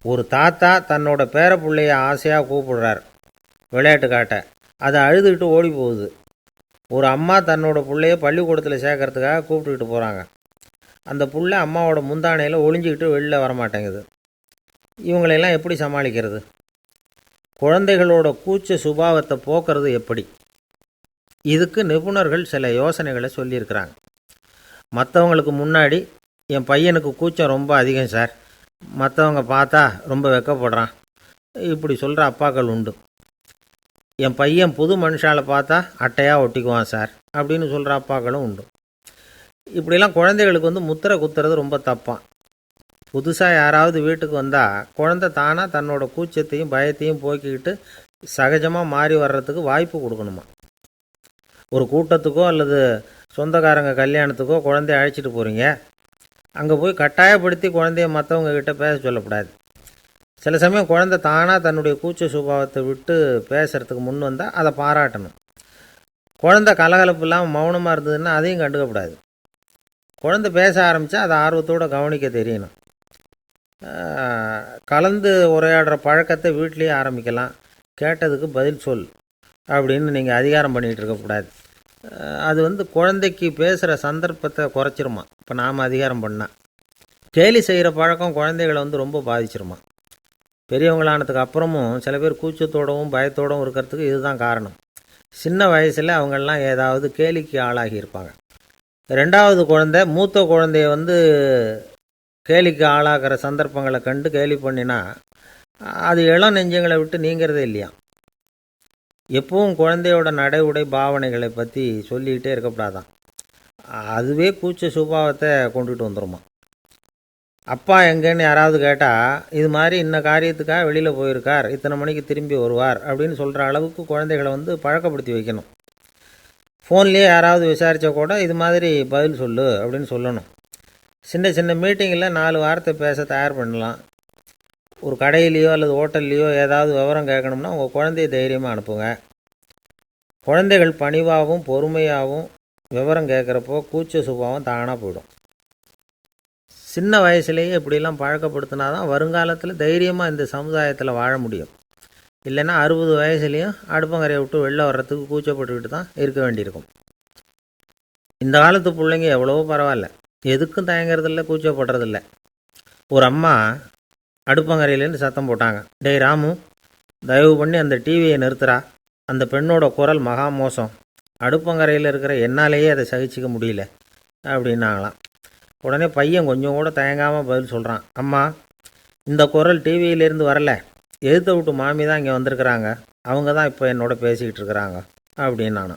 ஒரு தாத்தா தன்னோட பேர பிள்ளைய ஆசையாக கூப்பிடுறார் விளையாட்டு காட்ட, அதை அழுதுகிட்டு ஓடி போகுது. ஒரு அம்மா தன்னோட பிள்ளைய பள்ளிக்கூடத்தில் சேர்க்கறதுக்காக கூப்பிட்டுக்கிட்டு போகிறாங்க. அந்த பிள்ளை அம்மாவோட முந்தானையில் ஒளிஞ்சிக்கிட்டு வெளியில் வரமாட்டேங்குது. இவங்களெல்லாம் எப்படி சமாளிக்கிறது? குழந்தைகளோட கூச்ச சுபாவத்தை போக்குறது எப்படி? இதுக்கு நிபுணர்கள் சில யோசனைகளை சொல்லியிருக்கிறாங்க. மற்றவங்களுக்கு முன்னாடி என் பையனுக்கு கூச்சம் ரொம்ப அதிகம் சார், மற்றவங்க பார்த்தா ரொம்ப வெக்கப்படுறான், இப்படி சொல்கிற அப்பாக்கள் உண்டு. என் பையன் புது மனுஷாலை பார்த்தா அட்டையாக ஒட்டிக்குவான் சார் அப்படின்னு சொல்கிற அப்பாக்களும் உண்டு. இப்படிலாம் குழந்தைகளுக்கு வந்து முத்திரை குத்துறது ரொம்ப தப்பான். புதுசாக யாராவது வீட்டுக்கு வந்தால் குழந்தை தானாக தன்னோட கூச்சத்தையும் பயத்தையும் போக்கிக்கிட்டு சகஜமாக மாறி வர்றதுக்கு வாய்ப்பு கொடுக்கணுமா. ஒரு கூட்டத்துக்கோ அல்லது சொந்தக்காரங்க கல்யாணத்துக்கோ குழந்தைய அழைச்சிட்டு போகிறீங்க. அங்கே போய் கட்டாயப்படுத்தி குழந்தைய மற்றவங்க கிட்ட பேச சொல்லக்கூடாது. சில சமயம் குழந்தை தானாக தன்னுடைய கூச்ச சுபாவத்தை விட்டு பேசுகிறதுக்கு முன் வந்தால் அதை பாராட்டணும். குழந்தை கலகலப்பு இல்லாமல் மௌனமாக இருந்ததுன்னா அதையும் கண்டுக்கக்கூடாது. குழந்தை பேச ஆரம்பித்தா அதை ஆர்வத்தோடு கவனிக்க தெரியணும். கலந்து உரையாடுற பழக்கத்தை வீட்லேயே ஆரம்பிக்கலாம். கேட்டதுக்கு பதில் சொல் அப்படின்னு நீங்கள் அதிகாரம் பண்ணிகிட்டு இருக்கக்கூடாது. அது குழந்தைக்கு பேசுகிற சந்தர்ப்பத்தை குறைச்சிருமா. இப்போ நாம் அதிகாரம் பண்ணால் கேலி செய்கிற பழக்கம் குழந்தைகளை ரொம்ப பாதிச்சிருமா. பெரியவங்களானதுக்கு அப்புறமும் சில பேர் கூச்சத்தோடவும் பயத்தோடவும் இருக்கிறதுக்கு இதுதான் காரணம். சின்ன வயசில் அவங்கெல்லாம் ஏதாவது கேலிக்கு ஆளாகி இருப்பாங்க. ரெண்டாவது குழந்தை மூத்த குழந்தைய கேலிக்கு ஆளாகிற சந்தர்ப்பங்களை கண்டு கேலி பண்ணினா அது இளம் நெஞ்சங்களை விட்டு நீங்கிறதே இல்லையா. எப்பவும் குழந்தையோட நடை உடை பாவனைகளை பற்றி சொல்லிக்கிட்டே இருக்கக்கூடாதான். அதுவே கூச்ச சுபாவத்தை கொண்டுட்டு வந்துடுமா. அப்பா எங்கேன்னு யாராவது கேட்டால் இது மாதிரி இன்ன காரியத்துக்காக வெளியில் போயிருக்கார், இத்தனை மணிக்கு திரும்பி வருவார் அப்படின்னு சொல்கிற அளவுக்கு குழந்தைகளை பழக்கப்படுத்தி வைக்கணும். ஃபோன்லேயே யாராவது விசாரித்தா கூட இது மாதிரி பதில் சொல்லு அப்படின்னு சொல்லணும். சின்ன சின்ன மீட்டிங்கில் 4 வாரத்தை பேச தயார் பண்ணலாம். ஒரு கடையிலையோ அல்லது ஹோட்டல்லையோ ஏதாவது விவரம் கேட்கணும்னா உங்கள் குழந்தைய தைரியமாக அனுப்புங்க. குழந்தைகள் பணிவாகவும் பொறுமையாகவும் விவரம் கேட்குறப்போ கூச்ச சுபாவம் தானாக போயிடும். சின்ன வயசுலேயே இப்படிலாம் பழக்கப்படுத்தினா தான் வருங்காலத்தில் தைரியமாக இந்த சமுதாயத்தில் வாழ முடியும். இல்லைன்னா 60 வயசுலேயும் அடுப்பங்கரையை விட்டு வெளில வர்றதுக்கு கூச்சப்பட்டுக்கிட்டு தான் இருக்க வேண்டியிருக்கும். இந்த காலத்து பிள்ளைங்க எவ்வளவோ பரவாயில்ல, எதுக்கும் தயங்குறதில்ல, கூச்சப்படுறதில்ல. ஒரு அம்மா அடுப்பங்கரையிலேருந்து சத்தம் போட்டாங்க, டேய் ராமு, தயவு பண்ணி அந்த டிவியை நிறுத்துறா, அந்த பெண்ணோட குரல் மகா மோசம், அடுப்பங்கரையில் இருக்கிற என்னாலேயே அதை சகிச்சிக்க முடியல அப்படின்னாங்களாம். உடனே பையன் கொஞ்சம் கூட தயங்காமல் பதில் சொல்கிறான், அம்மா, இந்த குரல் டிவியிலேருந்து வரல, எதிர்த்த விட்டு மாமி தான் இங்கே வந்திருக்கிறாங்க, அவங்க தான் இப்போ என்னோட பேசிக்கிட்டு இருக்கிறாங்க அப்படின்னு.